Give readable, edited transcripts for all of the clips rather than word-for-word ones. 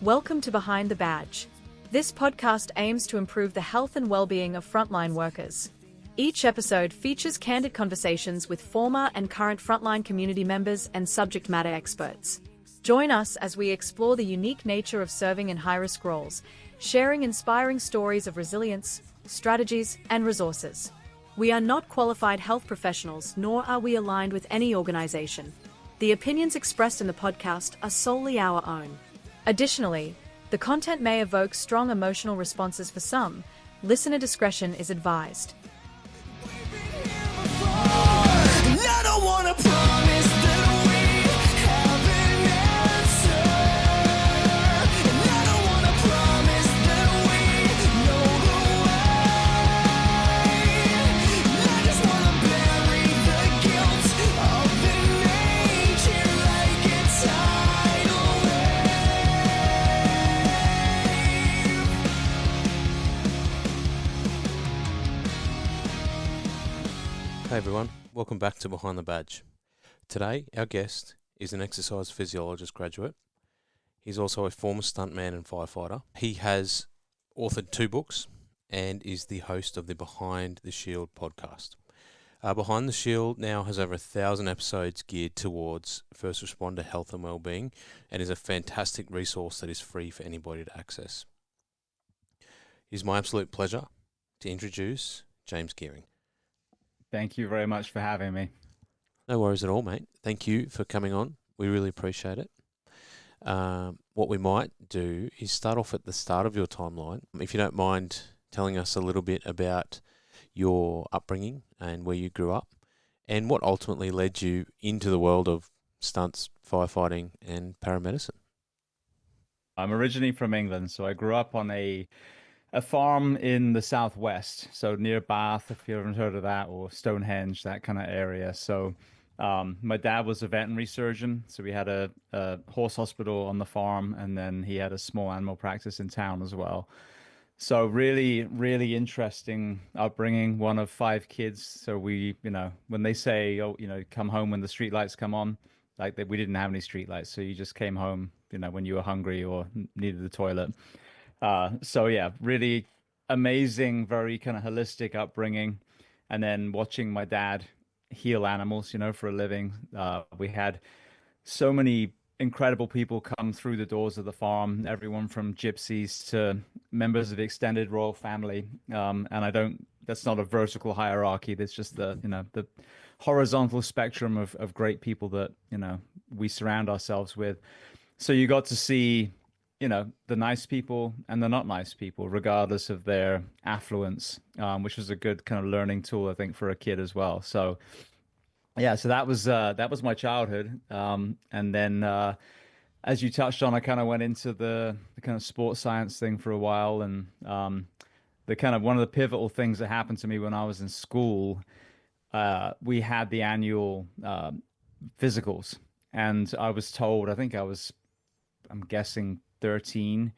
Welcome to Behind the Badge. This podcast aims to improve the health and well-being of frontline workers. Each episode features candid conversations with former and current frontline community members and subject matter experts. Join us as we explore the unique nature of serving in high-risk roles, sharing inspiring stories of resilience, strategies, and resources. We are not qualified health professionals, nor are we aligned with any organization. The opinions expressed in the podcast are solely our own. Additionally, the content may evoke strong emotional responses for some. Listener discretion is advised. Hey everyone, welcome back to Behind the Badge. Today, our guest is an exercise physiologist graduate. He's also a former stuntman and firefighter. He has authored 2 books and is the host of the Behind the Shield podcast. Behind the Shield now has over 1,000 episodes geared towards first responder health and well-being and is a fantastic resource that is free for anybody to access. It is my absolute pleasure to introduce James Geering. Thank you very much for having me. No worries at all, mate. Thank you for coming on. We really appreciate it. What we might do is start off at the start of your timeline. If you don't mind telling us a little bit about your upbringing and where you grew up and what ultimately led you into the world of stunts, firefighting and paramedicine. I'm originally from England, so I grew up on a farm in the southwest, so near Bath, if you haven't heard of that, or Stonehenge, that kind of area. So my dad was a veterinary surgeon, so we had a horse hospital on the farm, and then he had a small animal practice in town as well. So really, really interesting upbringing, one of 5 kids. So we, when they say, come home when the street lights come on, like we didn't have any street lights, so you just came home, when you were hungry or needed the toilet. So yeah, really amazing, very kind of holistic upbringing. And then watching my dad heal animals, for a living. We had so many incredible people come through the doors of the farm, everyone from gypsies to members of the extended royal family. And that's not a vertical hierarchy. That's just the horizontal spectrum of great people that, we surround ourselves with. So you got to see the nice people and the not nice people, regardless of their affluence, which was a good kind of learning tool, I think, for a kid as well. So, yeah, so that was my childhood. And then, as you touched on, I kind of went into the kind of sports science thing for a while. And the kind of one of the pivotal things that happened to me when I was in school, we had the annual physicals. And I was told, I'm guessing 13,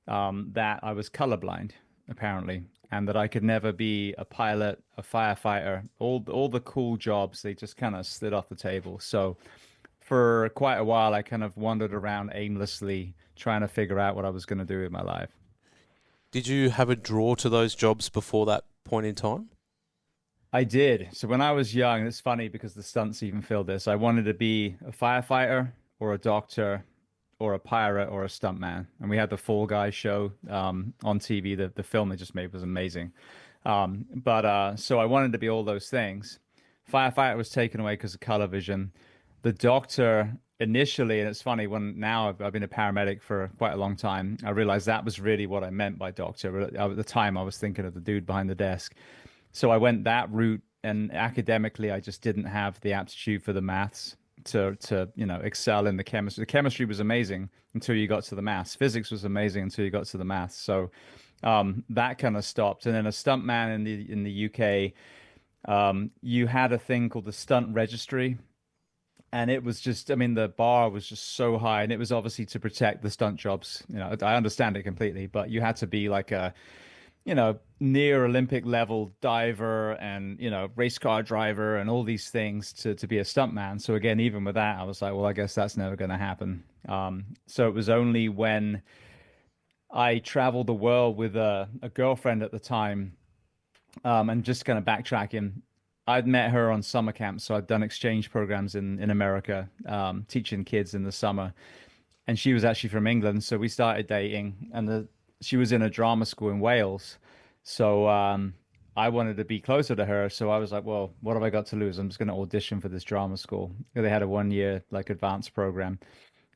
that I was colorblind, apparently, and that I could never be a pilot, a firefighter, all the cool jobs, they just kind of slid off the table. So for quite a while, I kind of wandered around aimlessly trying to figure out what I was going to do with my life. Did you have a draw to those jobs before that point in time? I did. So when I was young, it's funny because the stunts even filled this. I wanted to be a firefighter or a doctor or a pirate or a stuntman. And we had the Fall Guy show on TV. The film they just made was amazing. So I wanted to be all those things. Firefighter was taken away because of color vision. The doctor initially, and it's funny, now I've been a paramedic for quite a long time, I realized that was really what I meant by doctor. At the time, I was thinking of the dude behind the desk. So I went that route, and academically, I just didn't have the aptitude for the maths to excel in the chemistry. The chemistry was amazing until you got to the maths. Physics was amazing until you got to the maths. So that kind of stopped. And then a stuntman in the UK, you had a thing called the stunt registry. And it was just, the bar was just so high, and it was obviously to protect the stunt jobs. I understand it completely, but you had to be like near Olympic level diver and, race car driver and all these things to be a stuntman. So again, even with that, I was like, well, I guess that's never going to happen. So it was only when I traveled the world with a girlfriend at the time, and just kind of backtracking, I'd met her on summer camp. So I'd done exchange programs in America, teaching kids in the summer. And she was actually from England. So we started dating, and she was in a drama school in Wales. So I wanted to be closer to her. So I was like, well, what have I got to lose? I'm just going to audition for this drama school. They had a 1 year like advanced program.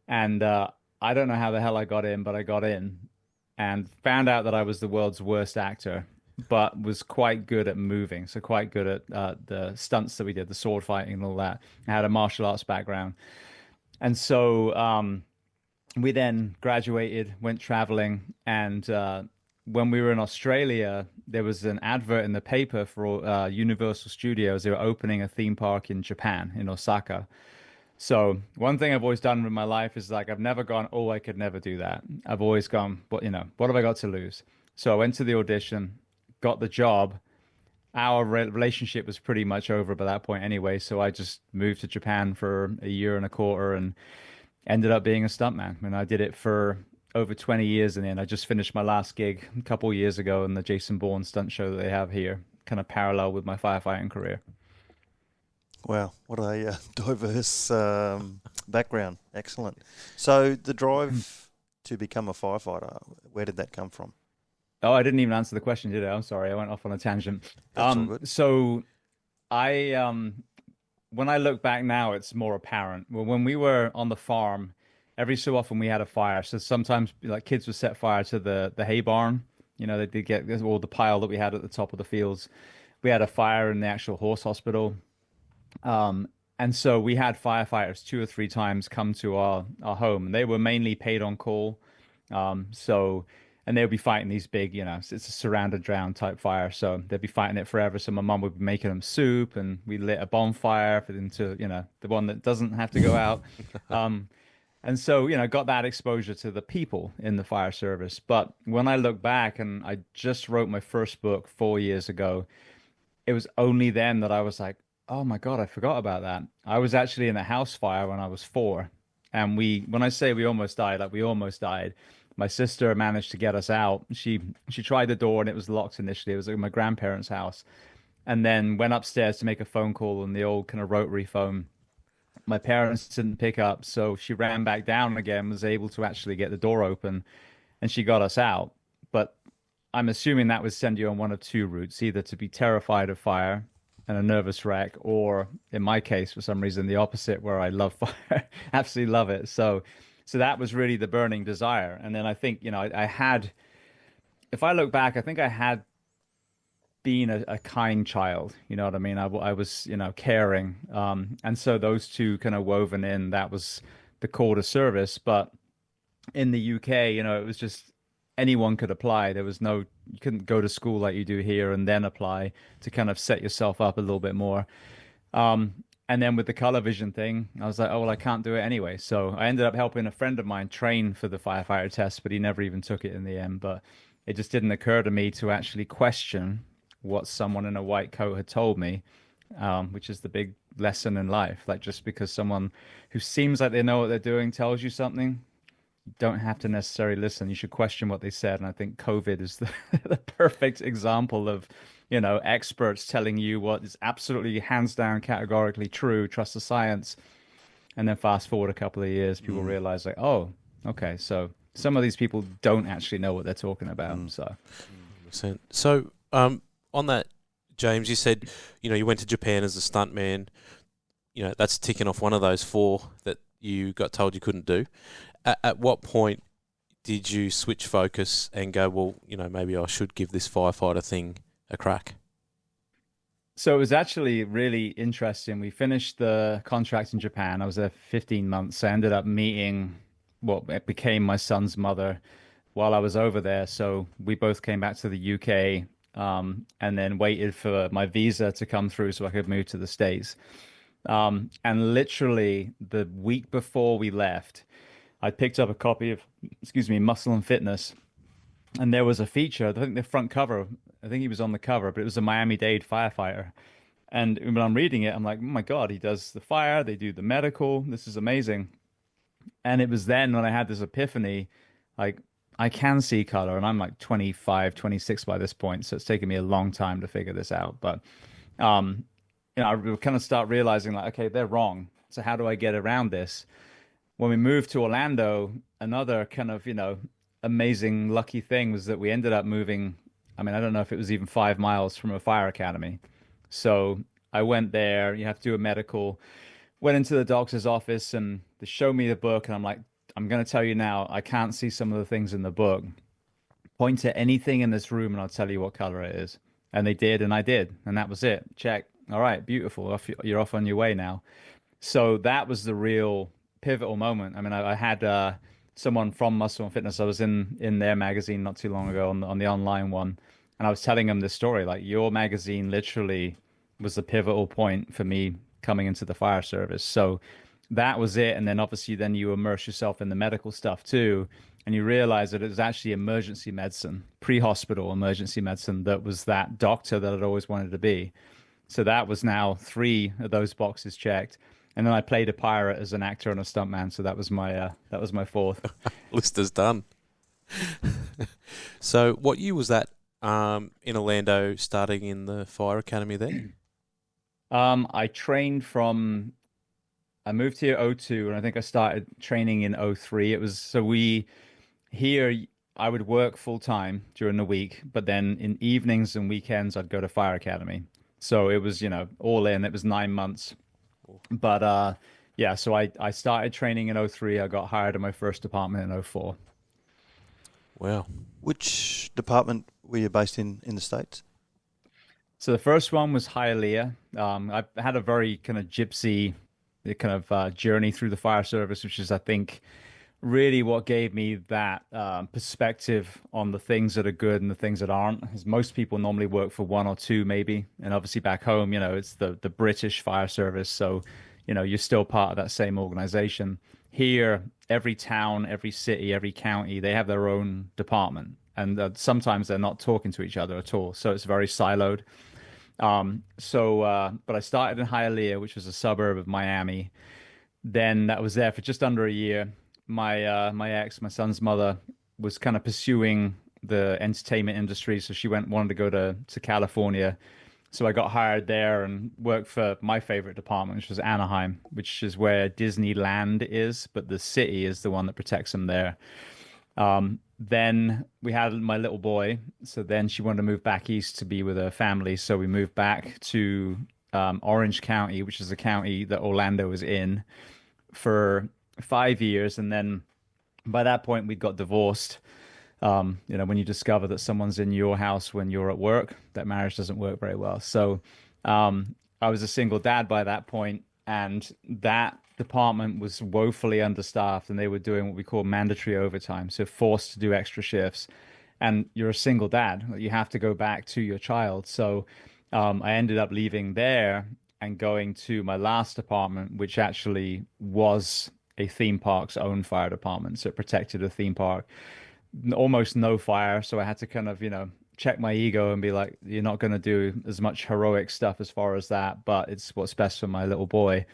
And I don't know how the hell I got in, but I got in and found out that I was the world's worst actor, but was quite good at moving. So quite good at the stunts that we did, the sword fighting and all that. I had a martial arts background. And so we then graduated, went traveling, and when we were in Australia, there was an advert in the paper for Universal Studios. They were opening a theme park in Japan, in Osaka. So one thing I've always done with my life is like I've never gone, oh, I could never do that. I've always gone, what have I got to lose? So I went to the audition, got the job. Our relationship was pretty much over by that point anyway. So I just moved to Japan for a year and a quarter and ended up being a stuntman. And I did it for over 20 years. And then I just finished my last gig a couple of years ago in the Jason Bourne stunt show that they have here, kind of parallel with my firefighting career. Wow, what a diverse background. Excellent. So the drive to become a firefighter, where did that come from? Oh, I didn't even answer the question, did I? I'm sorry. I went off on a tangent. That's all good. So I when I look back now, it's more apparent. Well, when we were on the farm, every so often we had a fire. So sometimes like kids would set fire to the hay barn. They did get all the pile that we had at the top of the fields. We had a fire in the actual horse hospital. And so we had firefighters 2 or 3 times come to our home, and they were mainly paid on call. And they'll be fighting these big, it's a surrounded drown type fire. So they'd be fighting it forever. So my mum would be making them soup, and we lit a bonfire for them to, the one that doesn't have to go out. And so, got that exposure to the people in the fire service. But when I look back, and I just wrote my first book 4 years ago, it was only then that I was like, oh my God, I forgot about that. I was actually in a house fire when I was 4. And when I say we almost died, like we almost died. My sister managed to get us out. She tried the door and it was locked initially. It was at my grandparents' house. And then went upstairs to make a phone call on the old kind of rotary phone. My parents didn't pick up, so she ran back down again, was able to actually get the door open, and she got us out. But I'm assuming that would send you on one of 2 routes, either to be terrified of fire and a nervous wreck, or in my case, for some reason, the opposite, where I love fire, absolutely love it. So that was really the burning desire. And then I think, I had, if I look back, I think I had been a kind child, you know what I mean? I was, caring. And so those two kind of woven in, that was the call to service. But in the UK, it was just anyone could apply. There was no, you couldn't go to school like you do here and then apply to kind of set yourself up a little bit more. And then with the color vision thing, I was like, oh, well, I can't do it anyway. So I ended up helping a friend of mine train for the firefighter test, but he never even took it in the end. But it just didn't occur to me to actually question what someone in a white coat had told me, which is the big lesson in life. Like, just because someone who seems like they know what they're doing tells you something, you don't have to necessarily listen. You should question what they said. And I think COVID is the perfect example of, experts telling you what is absolutely hands down categorically true, trust the science. And then fast forward a couple of years, people realize like, oh, okay, so some of these people don't actually know what they're talking about. So on that, James, you said, you went to Japan as a stuntman. That's ticking off one of those 4 that you got told you couldn't do. At what point did you switch focus and go, well, maybe I should give this firefighter thing a crack? So it was actually really interesting. We finished the contract in Japan. I was there 15 months. I ended up meeting what became my son's mother while I was over there. So we both came back to the UK, and then waited for my visa to come through so I could move to the States. And literally the week before we left, I picked up a copy of, Muscle and Fitness. and there was a feature. I think the front cover. I think he was on the cover, but it was a Miami-Dade firefighter. And when I'm reading it, I'm like, oh my God, he does the fire, they do the medical. This is amazing. And it was then when I had this epiphany, like I can see color, and I'm like 25, 26 by this point, so it's taken me a long time to figure this out. But I kind of start realizing like, okay, they're wrong. So how do I get around this? When we moved to Orlando, another kind of, amazing lucky thing was that we ended up moving. I mean, I don't know if it was even 5 miles from a fire academy. So I went there, you have to do a medical, went into the doctor's office and they showed me the book. And I'm like, I'm going to tell you now, I can't see some of the things in the book. Point to anything in this room and I'll tell you what color it is. And they did, and I did. And that was it. Check. All right, beautiful. You're off on your way now. So that was the real pivotal moment. I mean, I had someone from Muscle and Fitness. I was in their magazine not too long ago on the online one, and I was telling them this story. Like your magazine literally was the pivotal point for me coming into the fire service. So that was it. And then obviously then you immerse yourself in the medical stuff too, and you realize that it was actually emergency medicine, pre-hospital emergency medicine, that was that doctor that I'd always wanted to be. So that was now 3 of those boxes checked. And then I played a pirate as an actor and a stuntman, so that was my 4th. List is done. So, what year was that in Orlando, starting in the fire academy there? I trained from. I moved here 02, and I think I started training in 03. It was so here. I would work full time during the week, but then in evenings and weekends I'd go to fire academy. So it was all in. It was 9 months. But yeah, so I started training in 03. I got hired in my first department in 04. Wow. Which department were you based in the States? So the first one was Hialeah. I had a very kind of gypsy kind of journey through the fire service, which is, I think, really what gave me that perspective on the things that are good and the things that aren't. Because most people normally work for 1 or 2 maybe, and obviously back home, it's the British fire service, so you're still part of that same organization. Here, every town, every city, every county, they have their own department, and sometimes they're not talking to each other at all, so it's very siloed. But I started in Hialeah, which was a suburb of Miami. Then that was there for just under a year. My ex, my son's mother, was kind of pursuing the entertainment industry, so she wanted to go to California. So I got hired there and worked for my favorite department, which was Anaheim, which is where Disneyland is, but the city is the one that protects them there. Then we had my little boy, so then she wanted to move back east to be with her family, so we moved back to Orange County, which is the county that Orlando is in, for 5 years. And then by that point we'd got divorced. When you discover that someone's in your house when you're at work, that marriage doesn't work very well. So I was a single dad by that point, and that department was woefully understaffed, and they were doing what we call mandatory overtime, so forced to do extra shifts. And you're a single dad, you have to go back to your child. So I ended up leaving there and going to my last department, which actually was a theme park's own fire department. So it protected a theme park. Almost no fire. So I had to kind of, check my ego and be like, you're not going to do as much heroic stuff as far as that, but it's what's best for my little boy.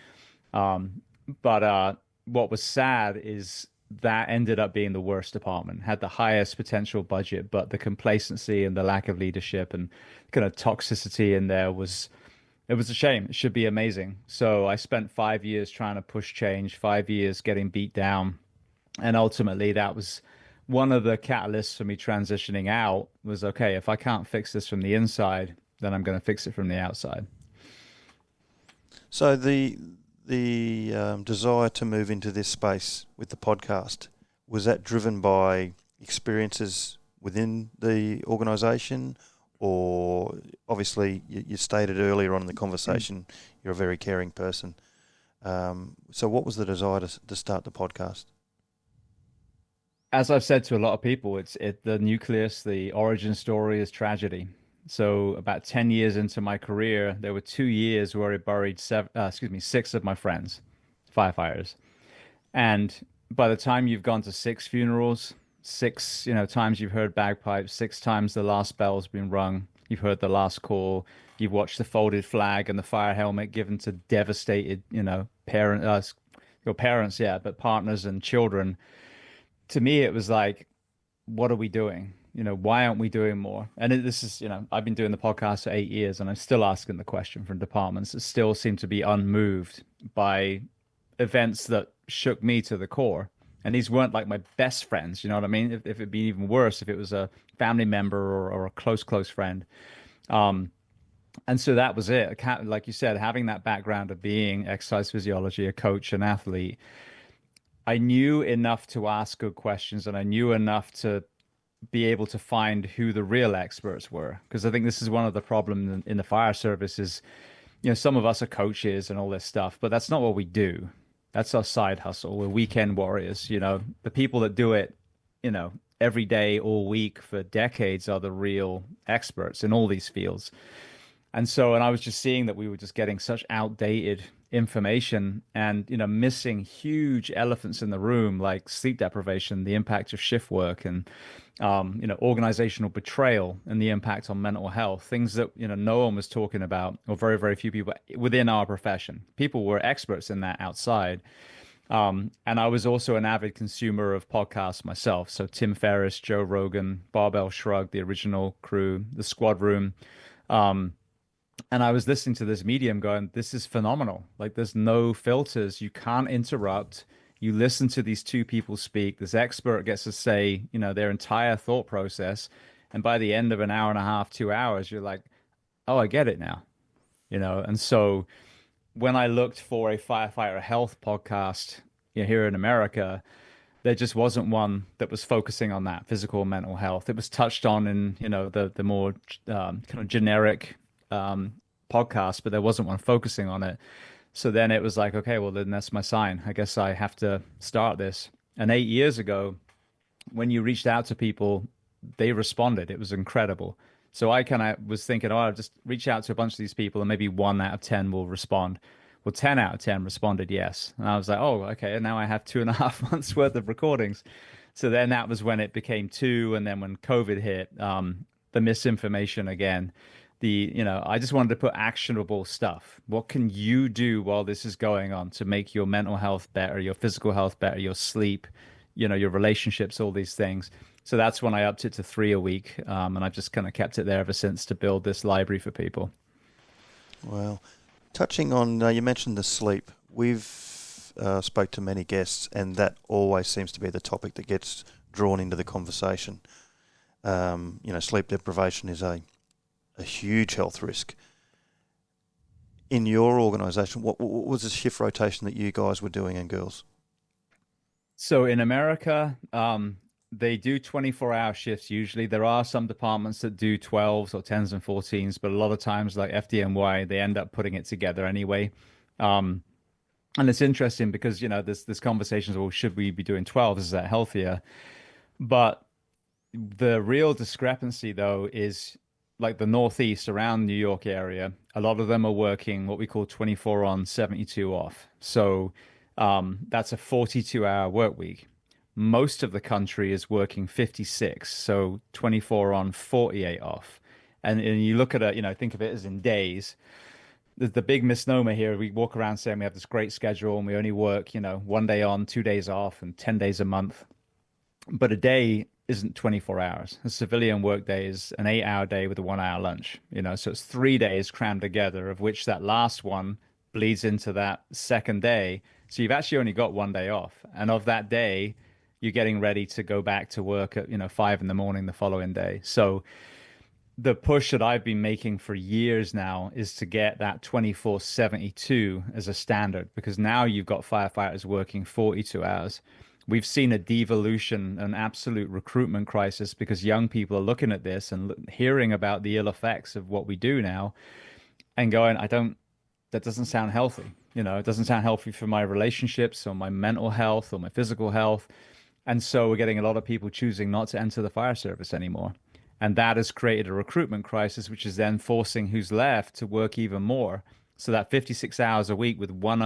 But what was sad is that ended up being the worst department, had the highest potential budget, but the complacency and the lack of leadership and kind of toxicity in there it was a shame. It should be amazing. So I spent 5 years trying to push change, 5 years getting beat down. And ultimately that was one of the catalysts for me transitioning out. Was, okay, if I can't fix this from the inside, then I'm going to fix it from the outside. So the desire to move into this space with the podcast, was that driven by experiences within the organisation, or obviously you stated earlier on in the conversation you're a very caring person. So what was the desire to start the podcast? As I've said to a lot of people, the nucleus, the origin story is tragedy. So about 10 years into my career, there were 2 years where I buried 6 of my friends, firefighters. And by the time you've gone to 6 funerals, six, times you've heard bagpipes, six times the last bell's been rung, you've heard the last call, you've watched the folded flag and the fire helmet given to devastated, your parents, yeah, but partners and children. To me, it was like, what are we doing? Why aren't we doing more? And this is, I've been doing the podcast for 8 years, and I'm still asking the question from departments that still seem to be unmoved by events that shook me to the core. And these weren't like my best friends, you know what I mean? If it'd be even worse, if it was a family member or a close friend. And so that was it. Like you said, having that background of being exercise physiology, a coach, an athlete, I knew enough to ask good questions, and I knew enough to be able to find who the real experts were. Because I think this is one of the problems in the fire service is, some of us are coaches and all this stuff, but that's not what we do. That's our side hustle. We're weekend warriors. The people that do it, every day, all week for decades are the real experts in all these fields. And I was just seeing that we were just getting such outdated information and, missing huge elephants in the room, like sleep deprivation, the impact of shift work, and, organizational betrayal and the impact on mental health, things that, no one was talking about, or very, very few people within our profession. People were experts in that outside. And I was also an avid consumer of podcasts myself. So Tim Ferriss, Joe Rogan, Barbell Shrugged, the original crew, The Squad Room. And I was listening to this medium going, this is phenomenal. Like, there's no filters. You can't interrupt. You listen to these two people speak. This expert gets to say, their entire thought process. And by the end of an hour and a half, 2 hours, you're like, oh, I get it now. And so when I looked for a firefighter health podcast here in America, there just wasn't one that was focusing on that physical and mental health. It was touched on in, the more kind of generic podcast, but there wasn't one focusing on it. So then it was like, okay, well, then that's my sign. I guess I have to start this. And 8 years ago, when you reached out to people, they responded. It was incredible. So I kind of was thinking, I'll just reach out to a bunch of these people and maybe 1 out of 10 will respond. Well, 10 out of 10 responded yes. And I was like, oh, okay. And now I have 2.5 months worth of recordings. So then that was when it became 2. And then when COVID hit, the misinformation again, I just wanted to put actionable stuff. What can you do while this is going on to make your mental health better, your physical health better, your sleep, your relationships, all these things. So that's when I upped it to 3 a week. And I've just kind of kept it there ever since to build this library for people. Well, touching on, you mentioned the sleep. We've spoke to many guests, and that always seems to be the topic that gets drawn into the conversation. Sleep deprivation is a huge health risk. In your organisation, what was the shift rotation that you guys were doing and girls? So in America, they do 24-hour shifts usually. There are some departments that do 12s or 10s and 14s, but a lot of times, like FDNY, they end up putting it together anyway. And it's interesting because, there's conversations, well, should we be doing 12s? Is that healthier? But the real discrepancy, though, is like the Northeast around New York area. A lot of them are working what we call 24 on, 72 off. So that's a 42-hour work week. Most of the country is working 56, so 24 on, 48 off. And you look at it, think of it as in days. The big misnomer here, we walk around saying we have this great schedule and we only work, 1 day on, 2 days off, and 10 days a month. But a day isn't 24 hours. A civilian work day is an 8-hour day with a 1-hour lunch, so it's 3 days crammed together, of which that last one bleeds into that second day. So you've actually only got 1 day off. And of that day, you're getting ready to go back to work at 5 a.m. the following day. So the push that I've been making for years now is to get that 24/72 as a standard, because now you've got firefighters working 42 hours. We've seen a devolution, an absolute recruitment crisis, because young people are looking at this and hearing about the ill effects of what we do now and going, that doesn't sound healthy. It doesn't sound healthy for my relationships or my mental health or my physical health. And so we're getting a lot of people choosing not to enter the fire service anymore. And that has created a recruitment crisis, which is then forcing who's left to work even more. So that 56 hours a week with one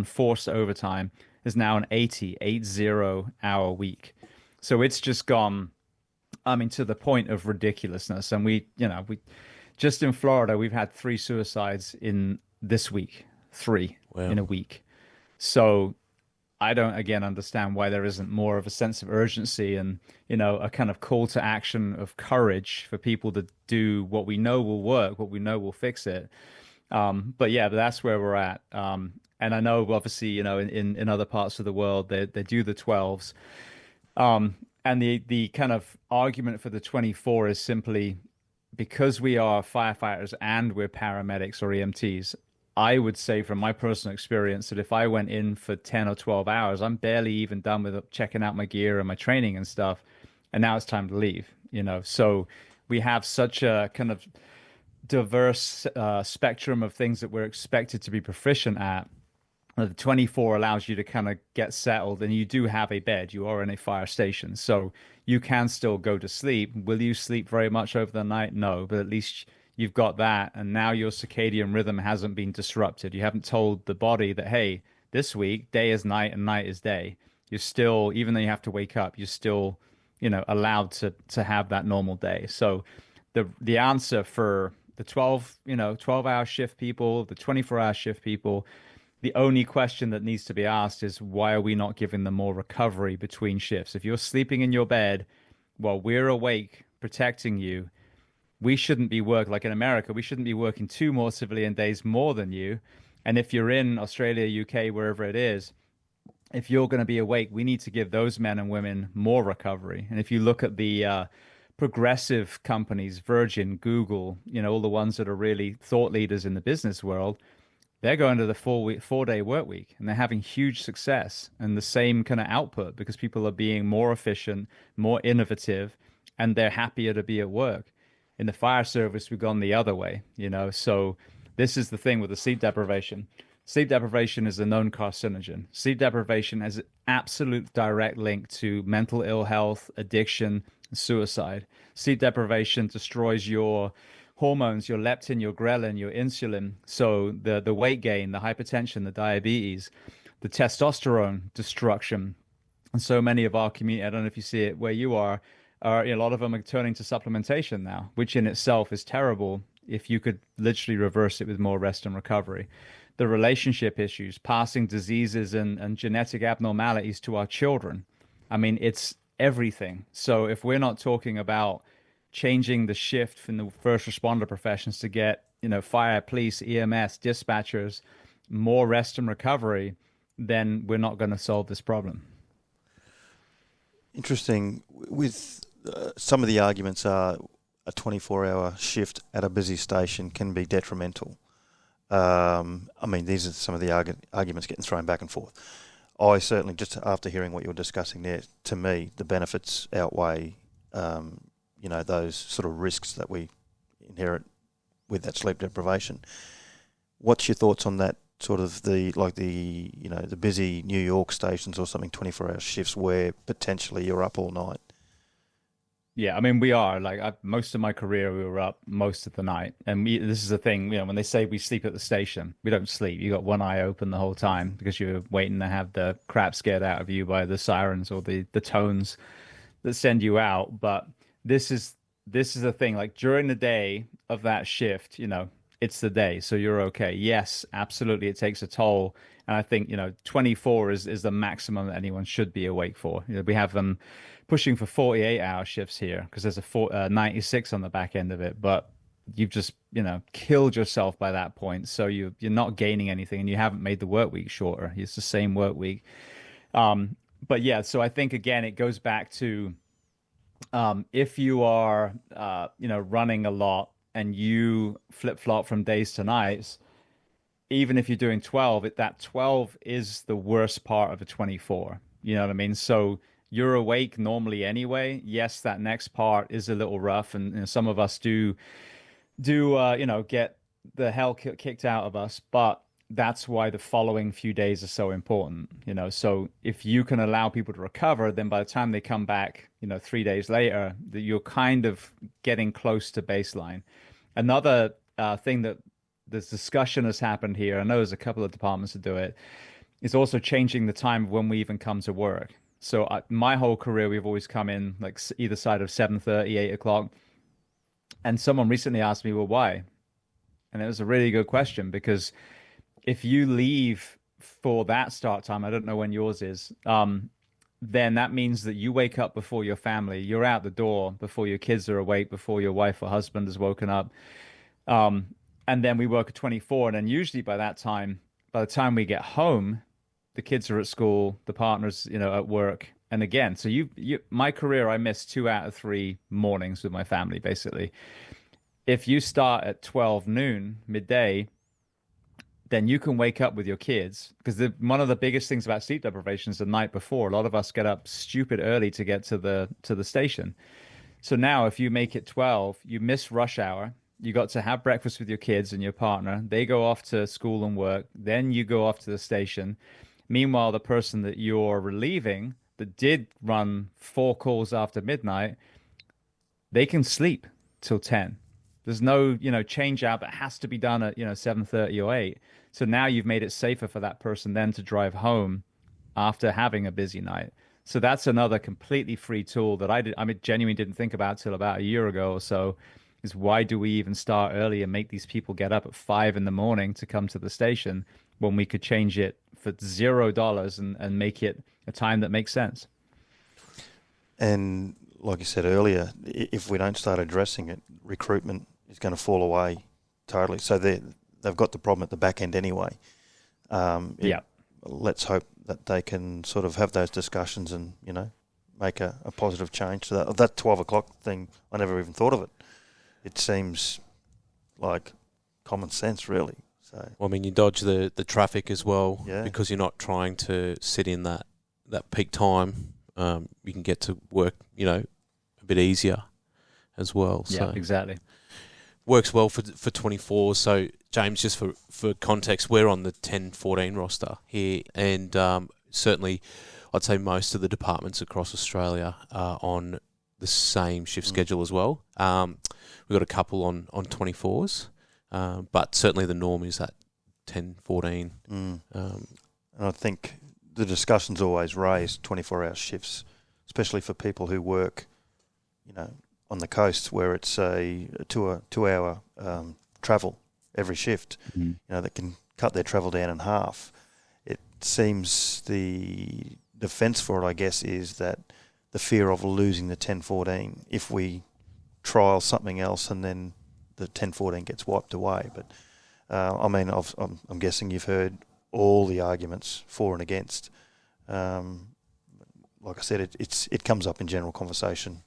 forced overtime, is now an 80 hour week. So it's just gone, I mean, to the point of ridiculousness. And we just in Florida, we've had 3 suicides in this week, 3 Wow. in a week. So I don't, again, understand why there isn't more of a sense of urgency and, a kind of call to action of courage for people to do what we know will work, what we know will fix it. But that's where we're at. And I know, obviously, in other parts of the world, they do the 12s. And the kind of argument for the 24 is simply because we are firefighters and we're paramedics or EMTs. I would say from my personal experience that if I went in for 10 or 12 hours, I'm barely even done with checking out my gear and my training and stuff. And now it's time to leave, So we have such a kind of diverse spectrum of things that we're expected to be proficient at. The 24 allows you to kind of get settled, and you do have a bed. You are in a fire station, so you can still go to sleep. Will you sleep very much over the night? No, but at least you've got that, and now your circadian rhythm hasn't been disrupted. You haven't told the body that, hey, this week, day is night and night is day. You're still, even though you have to wake up, you're still, allowed to have that normal day. So the answer for the 12-hour shift people, the 24-hour shift people, the only question that needs to be asked is, why are we not giving them more recovery between shifts? If you're sleeping in your bed while we're awake protecting you, we shouldn't be like in America, we shouldn't be working 2 more civilian days more than you. And if you're in Australia, UK, wherever it is, if you're going to be awake, we need to give those men and women more recovery. And if you look at the progressive companies, Virgin, Google, all the ones that are really thought leaders in the business world, they're going to the 4-day work week, and they're having huge success and the same kind of output because people are being more efficient, more innovative, and they're happier to be at work. In the fire service, we've gone the other way, So this is the thing with the sleep deprivation. Sleep deprivation is a known carcinogen. Sleep deprivation has an absolute direct link to mental ill health, addiction, and suicide. Sleep deprivation destroys your hormones, your leptin, your ghrelin, your insulin. So the weight gain, the hypertension, the diabetes, the testosterone destruction. And so many of our community, I don't know if you see it where you are, a lot of them are turning to supplementation now, which in itself is terrible if you could literally reverse it with more rest and recovery. The relationship issues, passing diseases and genetic abnormalities to our children. I mean, it's everything. So if we're not talking about changing the shift from the first responder professions to get, fire, police, EMS, dispatchers, more rest and recovery, then we're not going to solve this problem. Interesting. With some of the arguments are a 24-hour shift at a busy station can be detrimental. I mean, these are some of the arguments getting thrown back and forth. I certainly, just after hearing what you're discussing there, to me, the benefits outweigh those sort of risks that we inherit with that sleep deprivation. What's your thoughts on that sort of the busy New York stations or something, 24-hour shifts where potentially you're up all night? Yeah, I mean, we are. Most of my career, we were up most of the night. And this is the thing, when they say we sleep at the station, we don't sleep. You got one eye open the whole time because you're waiting to have the crap scared out of you by the sirens or the tones that send you out. But this is the thing, like during the day of that shift, it's the day, so you're okay. Yes, absolutely, it takes a toll. And I think, 24 is the maximum that anyone should be awake for. We have them pushing for 48-hour shifts here because there's a 96 on the back end of it. But you've just, killed yourself by that point. So you're not gaining anything, and you haven't made the work week shorter. It's the same work week. But yeah, so I think, again, it goes back to if you are, running a lot and you flip-flop from days to nights, even if you're doing 12, that 12 is the worst part of a 24. You know what I mean? So you're awake normally anyway. Yes, that next part is a little rough, and some of us do get the hell kicked out of us, but that's why the following few days are so important. So if you can allow people to recover, then by the time they come back, 3 days later, you're kind of getting close to baseline. Another thing that this discussion has happened here, I know there's a couple of departments that do it, is also changing the time of when we even come to work. So my whole career, we've always come in like either side of 7:30, 8 o'clock. And someone recently asked me, well, why? And it was a really good question because if you leave for that start time, I don't know when yours is, then that means that you wake up before your family. You're out the door before your kids are awake, before your wife or husband has woken up. And then we work at 24. And then usually by the time we get home, the kids are at school, the partner's, at work. And again, so my career, I missed 2 out of 3 mornings with my family, basically. If you start at 12 noon, midday, then you can wake up with your kids because one of the biggest things about sleep deprivation is the night before. A lot of us get up stupid early to get to the station. So now if you make it 12, you miss rush hour. You got to have breakfast with your kids and your partner. They go off to school and work. Then you go off to the station. Meanwhile, the person that you're relieving that did run 4 calls after midnight, they can sleep till 10. There's no, change out that has to be done at, 7:30 or 8. So now you've made it safer for that person then to drive home after having a busy night. So that's another completely free tool that I genuinely didn't think about till about a year ago or so, is why do we even start early and make these people get up at 5 a.m. to come to the station when we could change it for $0 and make it a time that makes sense? And like you said earlier, if we don't start addressing it, recruitment is going to fall away totally. So they've got the problem at the back end anyway. Let's hope that they can sort of have those discussions and, make a positive change to that 12 o'clock thing. I never even thought of it. It seems like common sense, really. So, well, I mean, you dodge the traffic as well because you're not trying to sit in that peak time. You can get to work, a bit easier as well. Yeah, exactly. Works well for 24. So, James, just for context, we're on the 10-14 roster here, and certainly I'd say most of the departments across Australia are on the same shift schedule as well. We've got a couple on 24s, but certainly the norm is that 10-14. And I think the discussion's always raised 24-hour shifts, especially for people who work, on the coast where it's a 2-hour travel every shift, that can cut their travel down in half. It seems the defence for it, I guess, is that the fear of losing the 10-14 if we trial something else and then the 10-14 gets wiped away. But I'm guessing you've heard all the arguments for and against. Like I said, it comes up in general conversation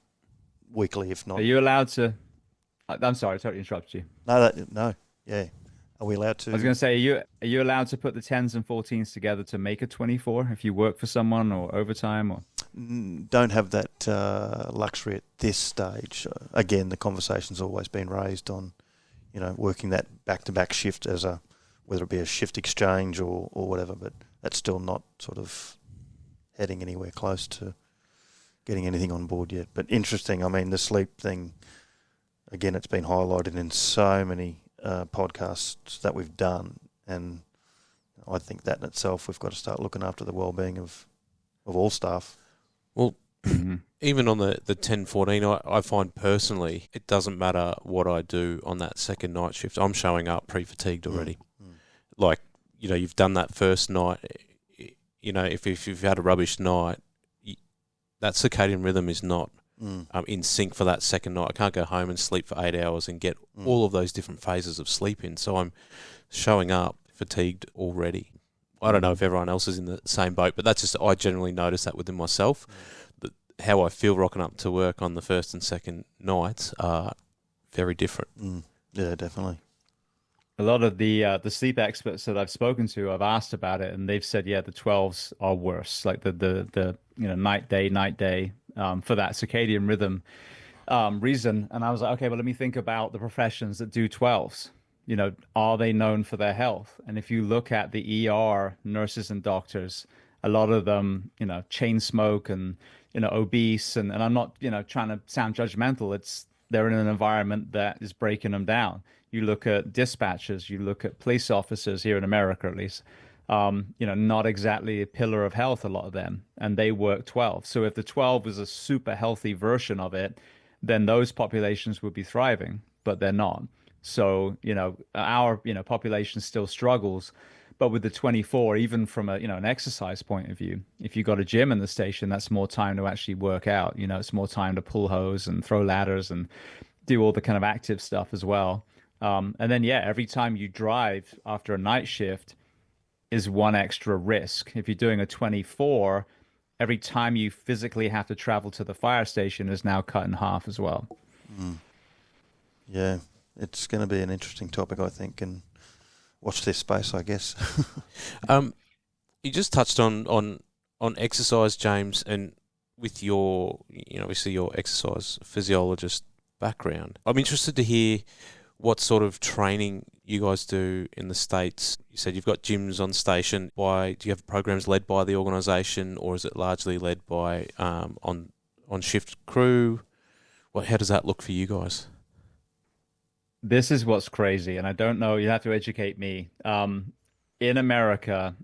weekly, if not. Are you allowed to? I'm sorry, I totally interrupted you. No. Yeah. Are we allowed to? I was going to say, are you allowed to put the 10s and 14s together to make a 24 if you work for someone or overtime or? Don't have that luxury at this stage. Again, the conversation's always been raised on, working that back-to-back shift as whether it be a shift exchange or whatever, but that's still not sort of heading anywhere close to getting anything on board yet. But interesting, the sleep thing, again, it's been highlighted in so many podcasts that we've done, and I think that in itself, we've got to start looking after the well-being of all staff. Well, even on the 10-14, I find personally it doesn't matter what I do on that second night shift. I'm showing up pre-fatigued already. Like, you've done that first night. If you've had a rubbish night, that circadian rhythm is not in sync for that second night. I can't go home and sleep for 8 hours and get all of those different phases of sleep in. So I'm showing up fatigued already. I don't know if everyone else is in the same boat, but that's just, I generally notice that within myself. That how I feel rocking up to work on the first and second nights are very different. Yeah, definitely. A lot of the sleep experts that I've spoken to, I've asked about it, and they've said, the 12s are worse, like the night day for that circadian rhythm reason. And I was like, okay, well, let me think about the professions that do 12s. Are they known for their health? And if you look at the ER nurses and doctors, a lot of them, chain smoke and, obese. And I'm not, trying to sound judgmental. They're in an environment that is breaking them down. You look at dispatchers, you look at police officers here in America, at least. Not exactly a pillar of health, a lot of them, and they work 12. So if the 12 was a super healthy version of it, then those populations would be thriving, but they're not. So, our, population still struggles. But with the 24, even from an exercise point of view, if you got a gym in the station, that's more time to actually work out. It's more time to pull hose and throw ladders and do all the kind of active stuff as well. And then, yeah, every time you drive after a night shift is one extra risk. If you're doing a 24, every time you physically have to travel to the fire station is now cut in half as well. Yeah, it's going to be an interesting topic, I think, and watch this space, I guess. You just touched on exercise, James, and with your, obviously your exercise physiologist background. I'm interested to hear what sort of training you guys do in the States. You said you've got gyms on station. Do you have programs led by the organisation, or is it largely led by on shift crew? How does that look for you guys? This is what's crazy, and I don't know, you have to educate me. In America,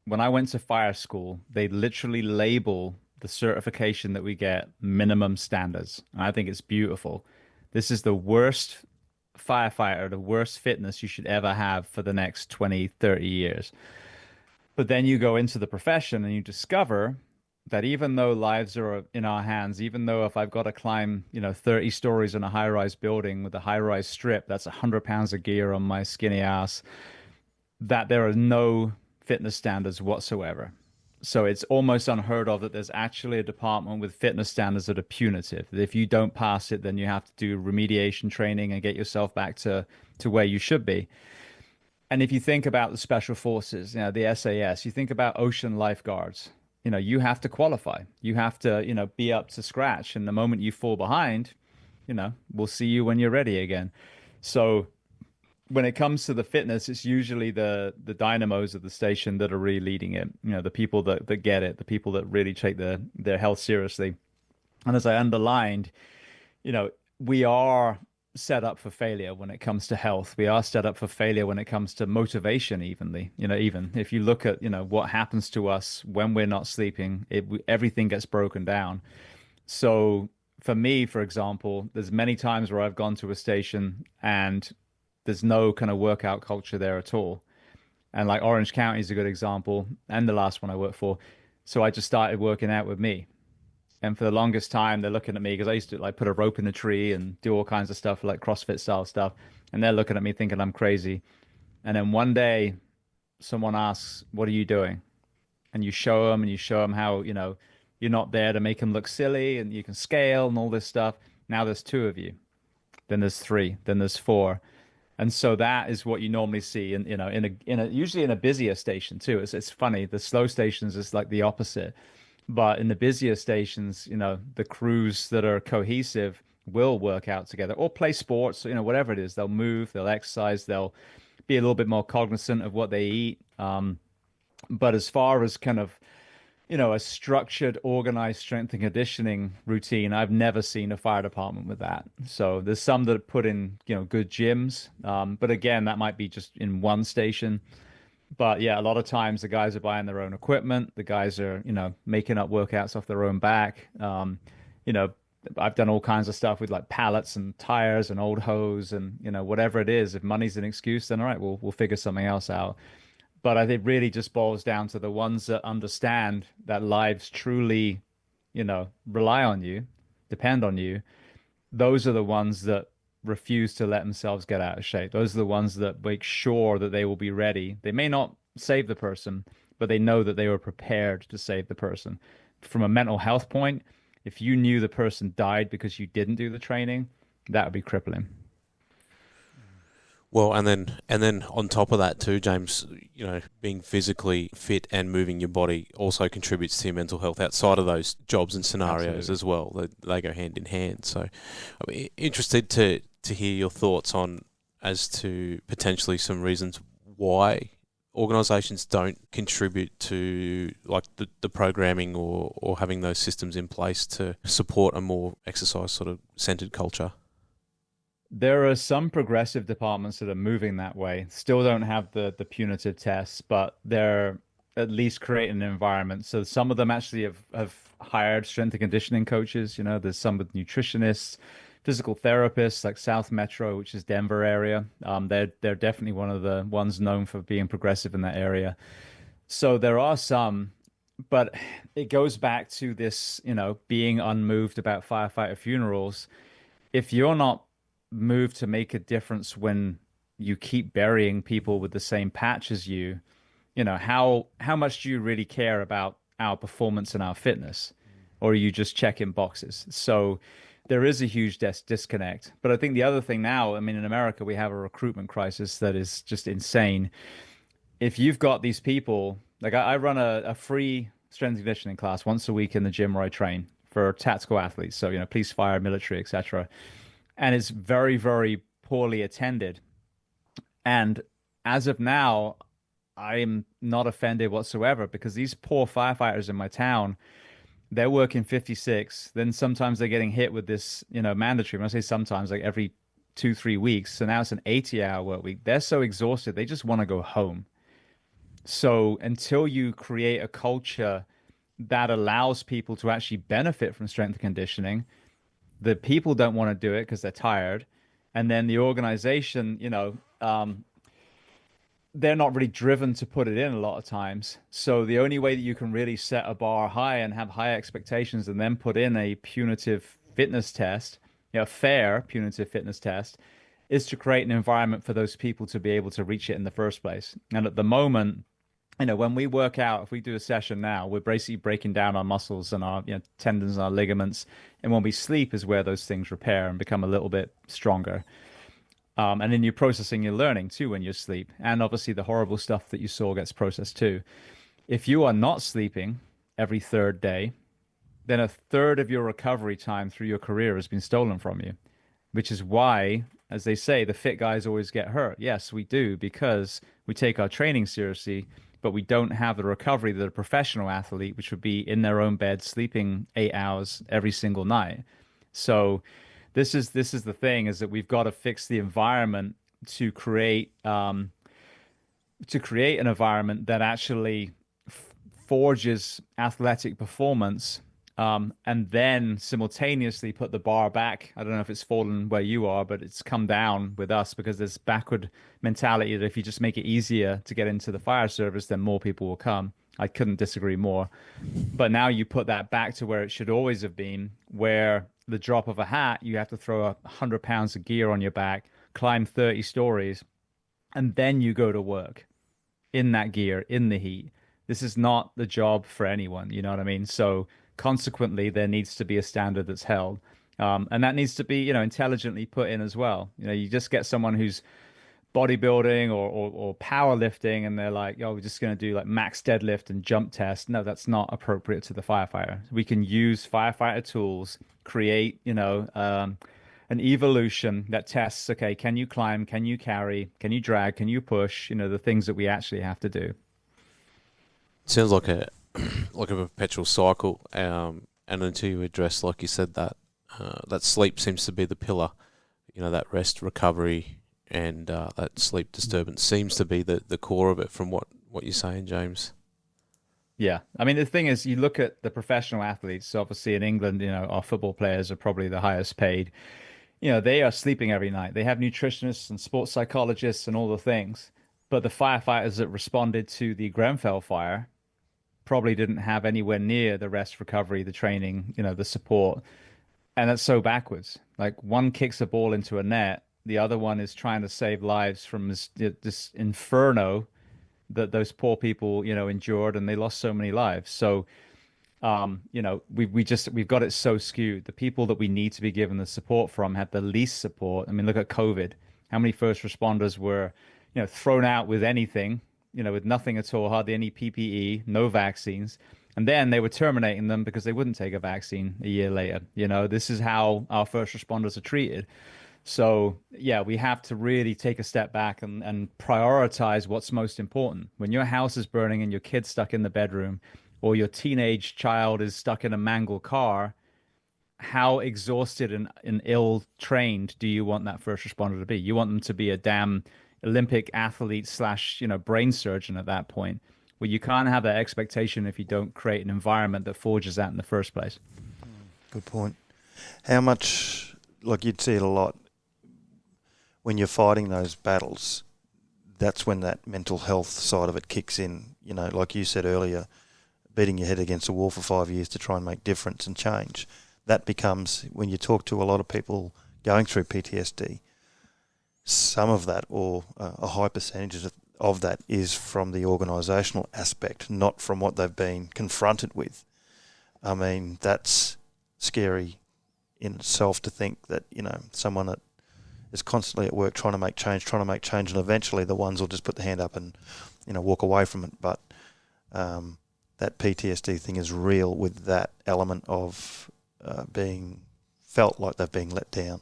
when I went to fire school, they literally label the certification that we get minimum standards. And I think it's beautiful. This is the worst firefighter, the worst fitness you should ever have for the next 20, 30 years. But then you go into the profession and you discover that even though lives are in our hands, even though if I've got to climb, 30 stories in a high-rise building with a high-rise strip, that's 100 pounds of gear on my skinny ass, that there are no fitness standards whatsoever. So it's almost unheard of that there's actually a department with fitness standards that are punitive. That if you don't pass it, then you have to do remediation training and get yourself back to where you should be. And if you think about the special forces, the SAS, you think about ocean lifeguards, you have to qualify. You have to, be up to scratch. And the moment you fall behind, we'll see you when you're ready again. So when it comes to the fitness, it's usually the dynamos of the station that are really leading it. The people that get it, the people that really take their health seriously. And as I underlined, we are set up for failure when it comes to health. We are set up for failure when it comes to motivation, even if you look at, what happens to us when we're not sleeping, everything gets broken down. So for me, for example, there's many times where I've gone to a station and there's no kind of workout culture there at all. And like Orange County is a good example, and the last one I worked for. So I just started working out with me. And for the longest time, they're looking at me because I used to like put a rope in a tree and do all kinds of stuff, like CrossFit style stuff. And they're looking at me thinking I'm crazy. And then one day someone asks, "What are you doing?" And you show them how, you're not there to make them look silly and you can scale and all this stuff. Now there's 2 of you. Then there's 3. Then there's 4. And so that is what you normally see usually in a busier station too. It's funny. The slow stations is like the opposite. But in the busier stations, the crews that are cohesive will work out together or play sports, whatever it is. They'll move, they'll exercise, they'll be a little bit more cognizant of what they eat. But as far as kind of, a structured, organized strength and conditioning routine, I've never seen a fire department with that. So there's some that put in, good gyms. But again, that might be just in one station. But yeah, a lot of times the guys are buying their own equipment. The guys are, making up workouts off their own back. I've done all kinds of stuff with like pallets and tires and old hose and, whatever it is. If money's an excuse, then all right, we'll figure something else out. But I think it really just boils down to the ones that understand that lives truly, rely on you, depend on you. Those are the ones that refuse to let themselves get out of shape. Those are the ones that make sure that they will be ready. They may not save the person, but they know that they were prepared to save the person. From a mental health point, if you knew the person died because you didn't do the training, that would be crippling. Well, and then on top of that too, James, being physically fit and moving your body also contributes to your mental health outside of those jobs and scenarios. Absolutely. As well. They go hand in hand. So I'm interested to hear your thoughts on as to potentially some reasons why organisations don't contribute to like the programming or having those systems in place to support a more exercise sort of centred culture. There are some progressive departments that are moving that way. Still don't have the punitive tests, but they're at least creating an environment. So some of them actually have hired strength and conditioning coaches. You know, there's some with nutritionists, physical therapists, like South Metro, which is Denver area. They're definitely one of the ones known for being progressive in that area. So there are some, but it goes back to this, you know, being unmoved about firefighter funerals. If you're not moved to make a difference when you keep burying people with the same patch as you, you know, how much do you really care about our performance and our fitness? Or are you just checking boxes? So there is a huge disconnect. But I think the other thing now, I mean, in America, we have a recruitment crisis that is just insane. If you've got these people, like I run a free strength and conditioning class once a week in the gym where I train for tactical athletes. So, you know, police, fire, military, etc. And it's very, very poorly attended. And as of now, I'm not offended whatsoever because these poor firefighters in my town, they're working 56. Then sometimes they're getting hit with this, you know, mandatory. When I say sometimes, like every 2, 3 weeks. So now it's an 80-hour work week. They're so exhausted, they just want to go home. So until you create a culture that allows people to actually benefit from strength and conditioning, the people don't want to do it because they're tired. And then the organization, you know, they're not really driven to put it in a lot of times. So the only way that you can really set a bar high and have high expectations and then put in a punitive fitness test, you know, fair punitive fitness test, is to create an environment for those people to be able to reach it in the first place. And at the moment, you know, when we work out, if we do a session now, we're basically breaking down our muscles and our, you know, tendons and our ligaments. And when we sleep is where those things repair and become a little bit stronger. And then you're processing your learning too when you sleep. And obviously the horrible stuff that you saw gets processed too. If you are not sleeping every third day, then a third of your recovery time through your career has been stolen from you, which is why, as they say, the fit guys always get hurt. Yes, we do, because we take our training seriously, but we don't have the recovery that a professional athlete, which would be in their own bed, sleeping 8 hours every single night. So this is the thing, is that we've got to fix the environment to create an environment that actually forges athletic performance, and then simultaneously put the bar back. I don't know if it's fallen where you are, but it's come down with us because there's backward mentality that if you just make it easier to get into the fire service, then more people will come. I couldn't disagree more. But now you put that back to where it should always have been, where the drop of a hat, you have to throw 100 pounds of gear on your back, climb 30 stories, and then you go to work in that gear, in the heat. This is not the job for anyone, you know what I mean? So consequently, there needs to be a standard that's held. And that needs to be, you know, intelligently put in as well. You know, you just get someone who's bodybuilding or powerlifting and they're like, oh, we're just going to do like max deadlift and jump test. No, that's not appropriate to the firefighter. We can use firefighter tools, create, you know, an evolution that tests, okay, can you climb, can you carry, can you drag, can you push, you know, the things that we actually have to do. Sounds like a perpetual cycle, and until you address, like you said, that that sleep seems to be the pillar. You know, that rest, recovery, and that sleep disturbance seems to be the core of it. From what you're saying, James. Yeah, I mean the thing is, you look at the professional athletes. Obviously, in England, you know, our football players are probably the highest paid. You know, they are sleeping every night. They have nutritionists and sports psychologists and all the things. But the firefighters that responded to the Grenfell fire probably didn't have anywhere near the rest, recovery, the training, you know, the support. And that's so backwards. Like one kicks a ball into a net, the other one is trying to save lives from this inferno that those poor people, you know, endured, and they lost so many lives. So, you know, we've got it so skewed. The people that we need to be given the support from have the least support. I mean, look at COVID. How many first responders were, you know, thrown out with anything, you know, with nothing at all, hardly any PPE, no vaccines. And then they were terminating them because they wouldn't take a vaccine a year later. You know, this is how our first responders are treated. So, yeah, we have to really take a step back and prioritize what's most important. When your house is burning and your kid's stuck in the bedroom, or your teenage child is stuck in a mangled car, how exhausted and ill-trained do you want that first responder to be? You want them to be a damn Olympic athlete slash, brain surgeon at that point. Well, you can't have that expectation if you don't create an environment that forges that in the first place. Good point. How much, like you'd see it a lot, when you're fighting those battles, that's when that mental health side of it kicks in. Like you said earlier, beating your head against a wall for 5 years to try and make difference and change. That becomes, when you talk to a lot of people going through PTSD, some of that, or a high percentage of that, is from the organisational aspect, not from what they've been confronted with. I mean, that's scary in itself to think that, someone that is constantly at work trying to make change, and eventually the ones will just put their hand up and, walk away from it. But that PTSD thing is real, with that element of being felt like they've been let down.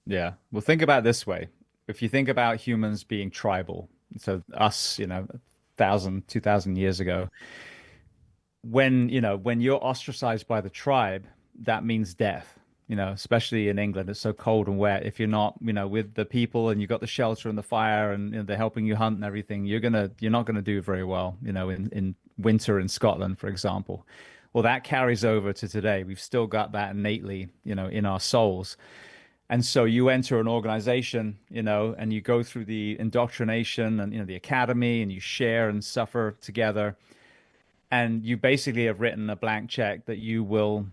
Yeah. Well, think about it this way. If you think about humans being tribal, so us, 1,000, 2,000 years ago, when you're ostracized by the tribe, that means death. Especially in England, it's so cold and wet. If you're not, with the people and you've got the shelter and the fire and they're helping you hunt and everything, you're not gonna do very well, in winter in Scotland, for example. Well, that carries over to today. We've still got that innately, in our souls. And so you enter an organization, and you go through the indoctrination and, the academy, and you share and suffer together. And you basically have written a blank check that you will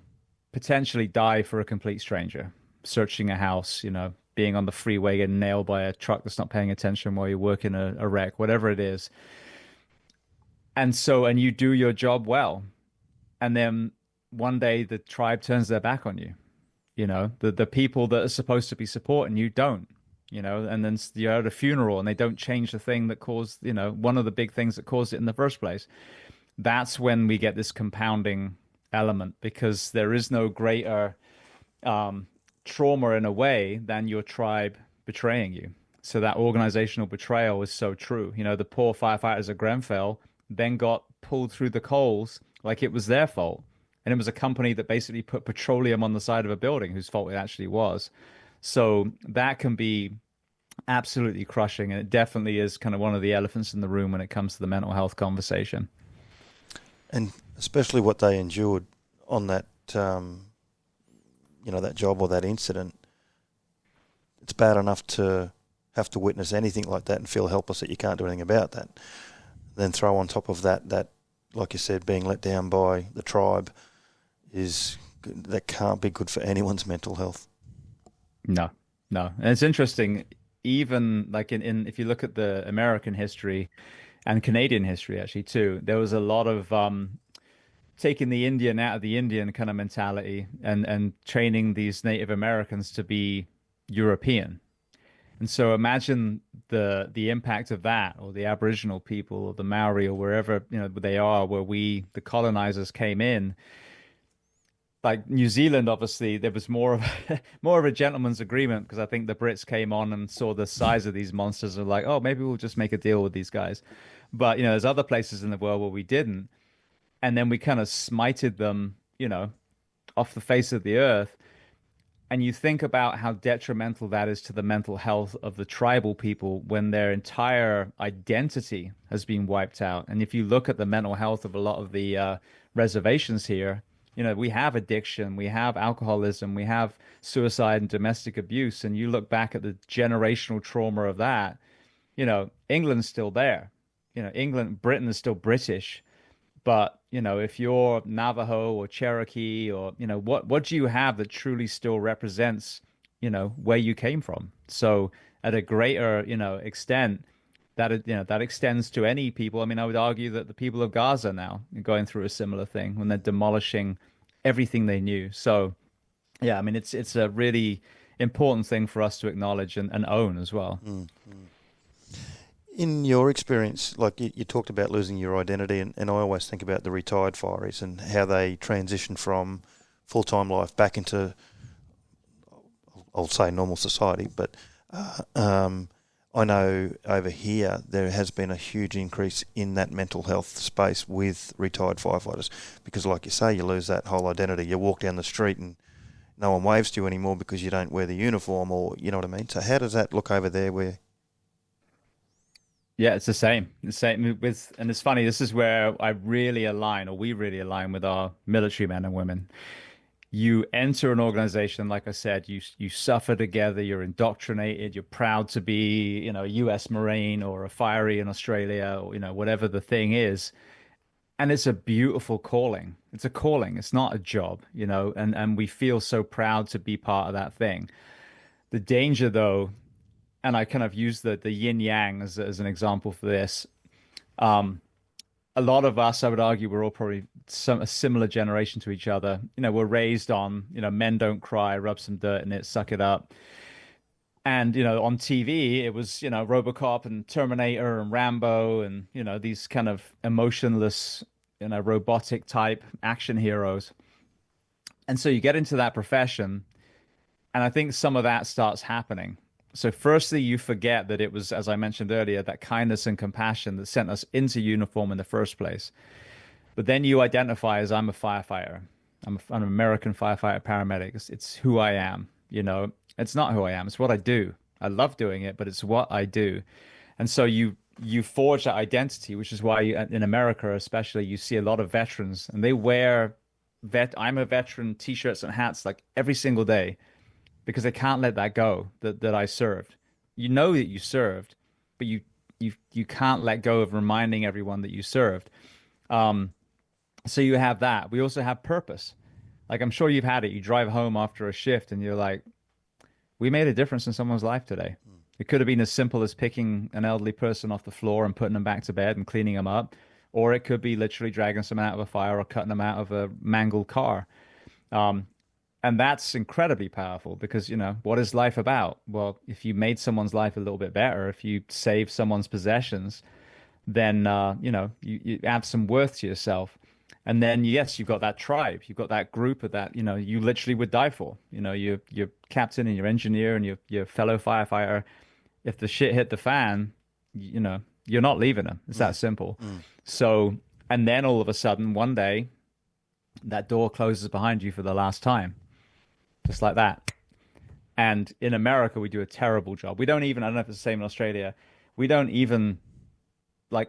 potentially die for a complete stranger, searching a house, being on the freeway, getting nailed by a truck that's not paying attention while you're working a wreck, whatever it is. And you do your job well. And then one day the tribe turns their back on you. The people that are supposed to be supporting you don't, and then you're at a funeral and they don't change the thing that caused, one of the big things that caused it in the first place. That's when we get this compounding element, because there is no greater trauma in a way than your tribe betraying you. So that organizational betrayal is so true. The poor firefighters at Grenfell then got pulled through the coals like it was their fault. And it was a company that basically put petroleum on the side of a building whose fault it actually was. So that can be absolutely crushing. And it definitely is kind of one of the elephants in the room when it comes to the mental health conversation. And especially what they endured on that, that job or that incident. It's bad enough to have to witness anything like that and feel helpless that you can't do anything about that. Then throw on top of that, like you said, being let down by the tribe, that can't be good for anyone's mental health. No. And it's interesting, even like in if you look at the American history and Canadian history actually too, there was a lot of taking the Indian out of the Indian kind of mentality and training these Native Americans to be European. And so imagine the impact of that, or the Aboriginal people, or the Maori, or wherever they are, where the colonizers came in. Like New Zealand, obviously, there was more of a gentleman's agreement, because I think the Brits came on and saw the size of these monsters and were like, oh, maybe we'll just make a deal with these guys. But there's other places in the world where we didn't, and then we kind of smited them, off the face of the earth. And you think about how detrimental that is to the mental health of the tribal people when their entire identity has been wiped out. And if you look at the mental health of a lot of the reservations here, we have addiction, we have alcoholism, we have suicide and domestic abuse. And you look back at the generational trauma of that, England's still there. Britain is still British. But, if you're Navajo or Cherokee, or, what do you have that truly still represents, where you came from? So at a greater, extent, that extends to any people. I mean, I would argue that the people of Gaza now are going through a similar thing when they're demolishing everything they knew. So, yeah, I mean, it's a really important thing for us to acknowledge and own as well. Mm-hmm. In your experience, like you talked about losing your identity, and I always think about the retired fireys and how they transition from full-time life back into, I'll say, normal society. But I know over here there has been a huge increase in that mental health space with retired firefighters, because like you say, you lose that whole identity. You walk down the street and no one waves to you anymore because you don't wear the uniform, or you know what I mean? So how does that look over there where... Yeah, it's the same. The same with, and it's funny, this is where I really align, or we really align with our military men and women. You enter an organization, like I said, you suffer together, you're indoctrinated, you're proud to be, a US Marine or a fiery in Australia, or, whatever the thing is. And it's a beautiful calling. It's a calling. It's not a job, and we feel so proud to be part of that thing. The danger, though, and I kind of use the yin yang as an example for this. A lot of us, I would argue, we're all probably a similar generation to each other. We're raised on, men don't cry, rub some dirt in it, suck it up. And, on TV, it was, RoboCop and Terminator and Rambo and, these kind of emotionless, robotic type action heroes. And so you get into that profession, and I think some of that starts happening. So firstly, you forget that it was, as I mentioned earlier, that kindness and compassion that sent us into uniform in the first place. But then you identify as, I'm a firefighter. I'm an American firefighter paramedic. It's who I am, It's not who I am. It's what I do. I love doing it, but it's what I do. And so you forge that identity, which is why in America especially, you see a lot of veterans, and they wear I'm a veteran T-shirts and hats like every single day, because they can't let that go, that I served. You know that you served, but you can't let go of reminding everyone that you served. So you have that. We also have purpose. Like, I'm sure you've had it. You drive home after a shift and you're like, we made a difference in someone's life today. It could have been as simple as picking an elderly person off the floor and putting them back to bed and cleaning them up. Or it could be literally dragging someone out of a fire or cutting them out of a mangled car. And that's incredibly powerful because, what is life about? Well, if you made someone's life a little bit better, if you save someone's possessions, then, you add some worth to yourself. And then, yes, you've got that tribe. You've got that group of that, you literally would die for. Your captain and your engineer and your fellow firefighter. If the shit hit the fan, you're not leaving them. It's that simple. So, and then all of a sudden, one day, that door closes behind you for the last time. Just like that. And in America, we do a terrible job. We don't even, I don't know if it's the same in Australia, we don't even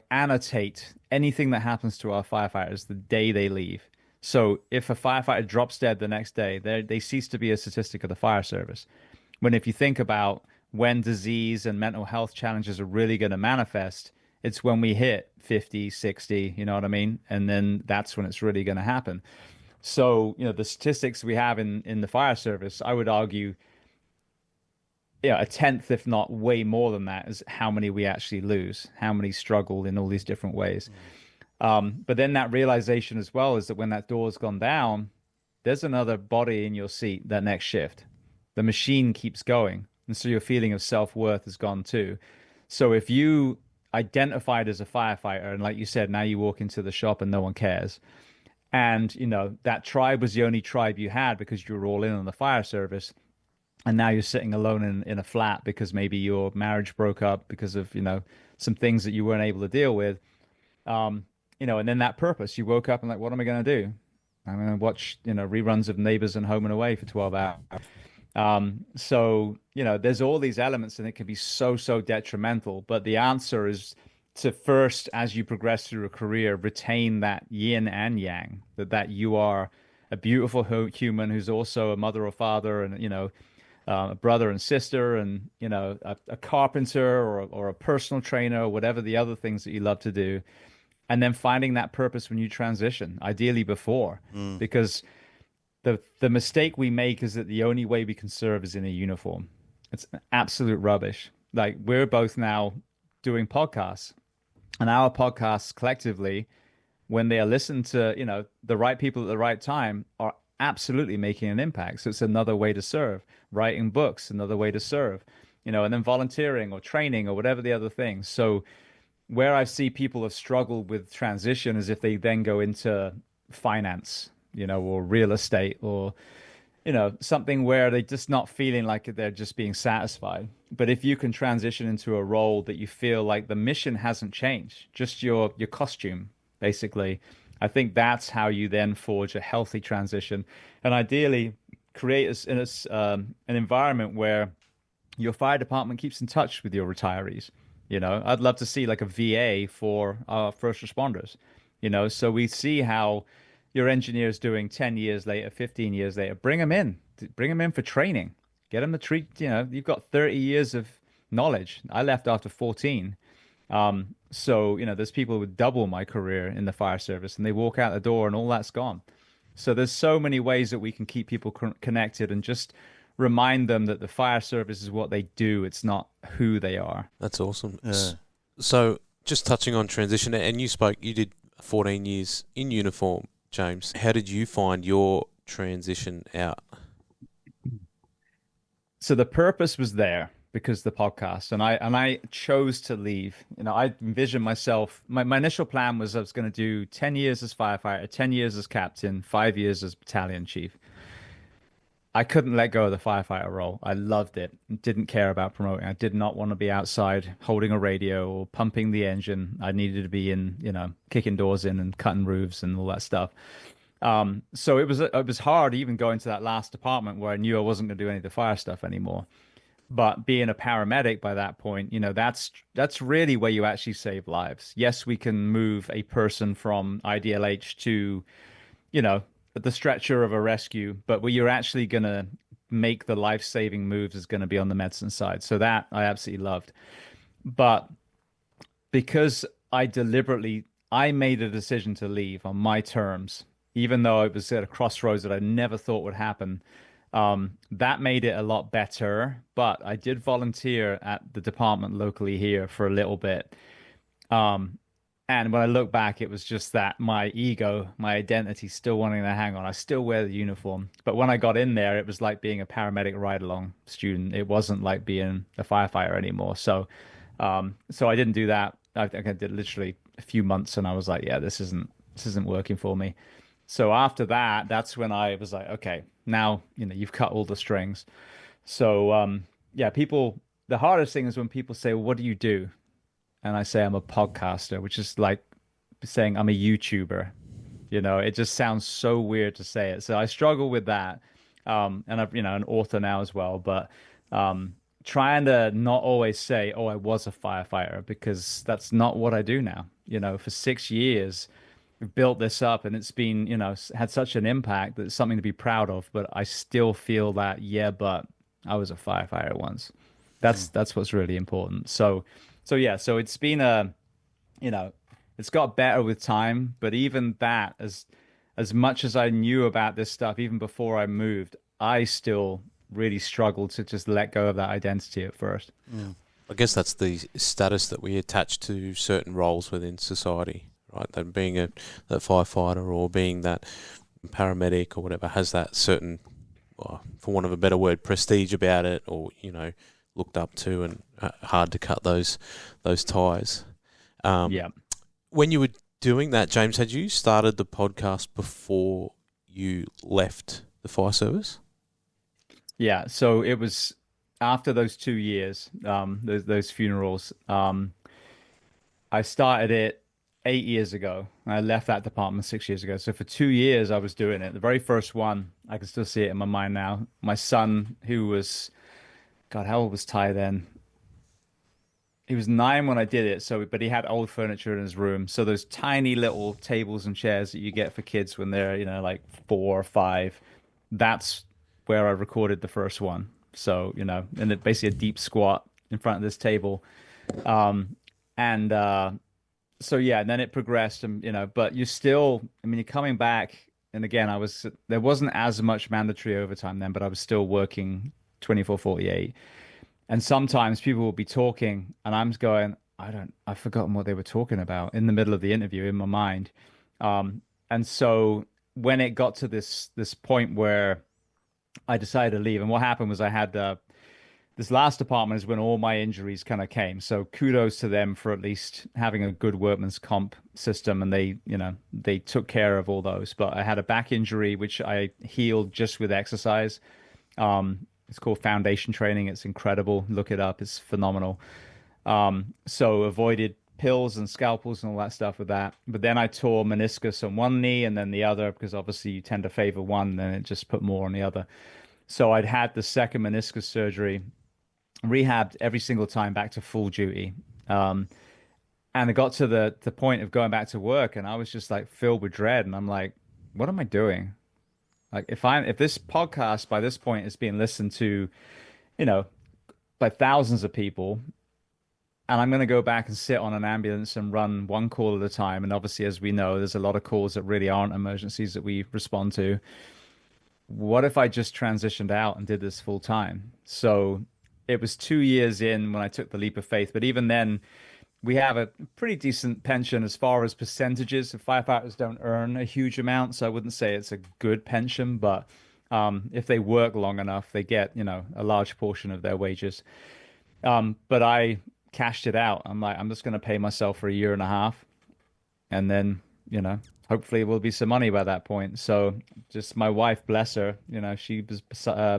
annotate anything that happens to our firefighters the day they leave. So if a firefighter drops dead the next day, they cease to be a statistic of the fire service. When if you think about when disease and mental health challenges are really going to manifest, it's when we hit 50, 60, you know what I mean? And then that's when it's really going to happen. So, the statistics we have in the fire service, I would argue, a tenth, if not way more than that, is how many we actually lose, how many struggle in all these different ways. But then that realization as well is that when that door's gone down, there's another body in your seat that next shift. The machine keeps going. And so your feeling of self-worth is gone too. So if you identified as a firefighter, and like you said, now you walk into the shop and no one cares, and, that tribe was the only tribe you had because you were all in on the fire service. And now you're sitting alone in a flat because maybe your marriage broke up because of, some things that you weren't able to deal with. And then that purpose, you woke up and like, what am I going to do? I'm going to watch, reruns of Neighbors and Home and Away for 12 hours. So, there's all these elements and it can be so, so detrimental. But the answer is to first, as you progress through a career, retain that yin and yang, that you are a beautiful human who's also a mother or father and, a brother and sister and, a carpenter or a personal trainer or whatever the other things that you love to do. And then finding that purpose when you transition, ideally before, because the mistake we make is that the only way we can serve is in a uniform. It's absolute rubbish. Like, we're both now doing podcasts, and our podcasts collectively, when they are listened to, the right people at the right time, are absolutely making an impact. So it's another way to serve. Writing books, another way to serve, and then volunteering or training or whatever the other things. So where I see people have struggled with transition is if they then go into finance, or real estate or, something where they're just not feeling like they're just being satisfied. But if you can transition into a role that you feel like the mission hasn't changed, just your costume, basically, I think that's how you then forge a healthy transition. And ideally, create an environment where your fire department keeps in touch with your retirees. I'd love to see like a VA for our first responders, so we see how your engineer's doing 10 years later, 15 years later. Bring them in for training, get them to treat, you've got 30 years of knowledge. I left after 14. So, there's people with double my career in the fire service, and they walk out the door and all that's gone. So there's so many ways that we can keep people connected and just remind them that the fire service is what they do. It's not who they are. That's awesome. So just touching on transition, and you did 14 years in uniform, James. How did you find your transition out? So the purpose was there because the podcast, and I chose to leave. I envisioned myself, my initial plan was I was going to do 10 years as firefighter, 10 years as captain, 5 years as battalion chief. I couldn't let go of the firefighter role. I loved it. Didn't care about promoting. I did not want to be outside holding a radio or pumping the engine. I needed to be in, kicking doors in and cutting roofs and all that stuff. So it was hard even going to that last department where I knew I wasn't going to do any of the fire stuff anymore. But being a paramedic by that point, that's really where you actually save lives. Yes, we can move a person from IDLH to, the stretcher of a rescue, but where you're actually going to make the life-saving moves is going to be on the medicine side. So that I absolutely loved. But because I made a decision to leave on my terms, even though it was at a crossroads that I never thought would happen, that made it a lot better. But I did volunteer at the department locally here for a little bit. And when I look back, it was just that my ego, my identity still wanting to hang on. I still wear the uniform. But when I got in there, it was like being a paramedic ride-along student. It wasn't like being a firefighter anymore. So I didn't do that. I think I did literally a few months, and I was like, yeah, this isn't working for me. So after that, that's when I was like, okay, now, you've cut all the strings. So, the hardest thing is when people say, well, what do you do? And I say I'm a podcaster, which is like saying I'm a YouTuber. It just sounds so weird to say it. So I struggle with that. And I'm, an author now as well. But trying to not always say, oh, I was a firefighter, because that's not what I do now. For 6 years, we've built this up, and it's been, had such an impact that it's something to be proud of. But I still feel that, but I was a firefighter once. That's what's really important. So it's been it's got better with time, but even that, as much as I knew about this stuff, even before I moved, I still really struggled to just let go of that identity at first. Yeah. I guess that's the status that we attach to certain roles within society, right? That being that firefighter or being that paramedic or whatever has that certain, for want of a better word, prestige about it, or, looked up to, and hard to cut those ties. When you were doing that, James, had you started the podcast before you left the fire service? Yeah, so it was after those 2 years, those funerals. I started it 8 years ago. I left that department 6 years ago. So for 2 years, I was doing it. The very first one, I can still see it in my mind now. My son, who was, God, how old was Ty then? He was 9 when I did it. But he had old furniture in his room. So those tiny little tables and chairs that you get for kids when they're, like 4 or 5, that's where I recorded the first one. So, and it basically a deep squat in front of this table. And then it progressed, and, but you still, you're coming back. And again, there wasn't as much mandatory overtime then, but I was still working 24/48. And sometimes people will be talking and I'm going, I've forgotten what they were talking about in the middle of the interview in my mind. And so when it got to this point where I decided to leave, and what happened was I had this last department is when all my injuries kind of came. So kudos to them for at least having a good workman's comp system, and they took care of all those. But I had a back injury, which I healed just with exercise. It's called foundation training. It's incredible. Look it up. It's phenomenal. So avoided pills and scalpels and all that stuff with that. But then I tore meniscus on one knee and then the other, because obviously you tend to favor one, then it just put more on the other. So I'd had the second meniscus surgery, rehabbed every single time back to full duty. And it got to the point of going back to work, and I was just like filled with dread. And I'm like, what am I doing? Like if this podcast by this point is being listened to, you know, by thousands of people, and I'm going to go back and sit on an ambulance and run one call at a time. And obviously, as we know, there's a lot of calls that really aren't emergencies that we respond to. What if I just transitioned out and did this full time? So it was 2 years in when I took the leap of faith. But even then, we have a pretty decent pension as far as percentages. Firefighters don't earn a huge amount, so I wouldn't say it's a good pension, but if they work long enough, they get, a large portion of their wages. But I cashed it out. I'm like, I'm just going to pay myself for a year and a half, and then, hopefully it will be some money by that point. So just my wife, bless her, she was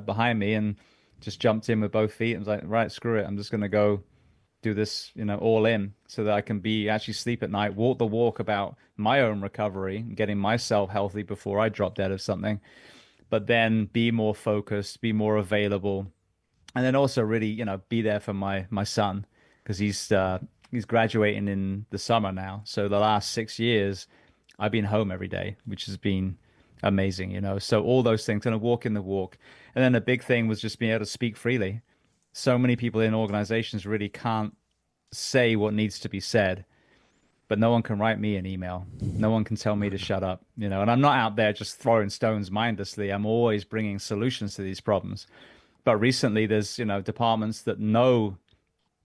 behind me and just jumped in with both feet and was like, right, screw it. I'm just going to go do this, all in so that I can actually sleep at night, walk the walk about my own recovery, getting myself healthy before I drop dead of something, but then be more focused, be more available. And then also really, be there for my son, because he's graduating in the summer now. So the last 6 years, I've been home every day, which has been amazing, So all those things, kind of walking the walk. And then the big thing was just being able to speak freely. So many people in organizations really can't say what needs to be said, but no one can write me an email. No one can tell me to shut up, And I'm not out there just throwing stones mindlessly. I'm always bringing solutions to these problems. But recently there's, departments that know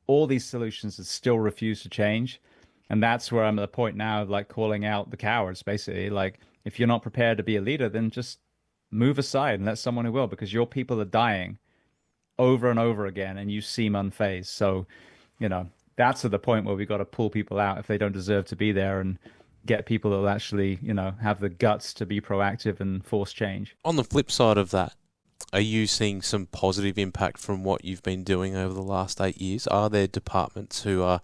all these solutions that still refuse to change. And that's where I'm at the point now of like calling out the cowards, basically. Like, if you're not prepared to be a leader, then just move aside and let someone who will, because your people are dying over and over again, and you seem unfazed. So, that's at the point where we got to pull people out if they don't deserve to be there, and get people that will actually, have the guts to be proactive and force change. On the flip side of that, are you seeing some positive impact from what you've been doing over the last 8 years? Are there departments who are,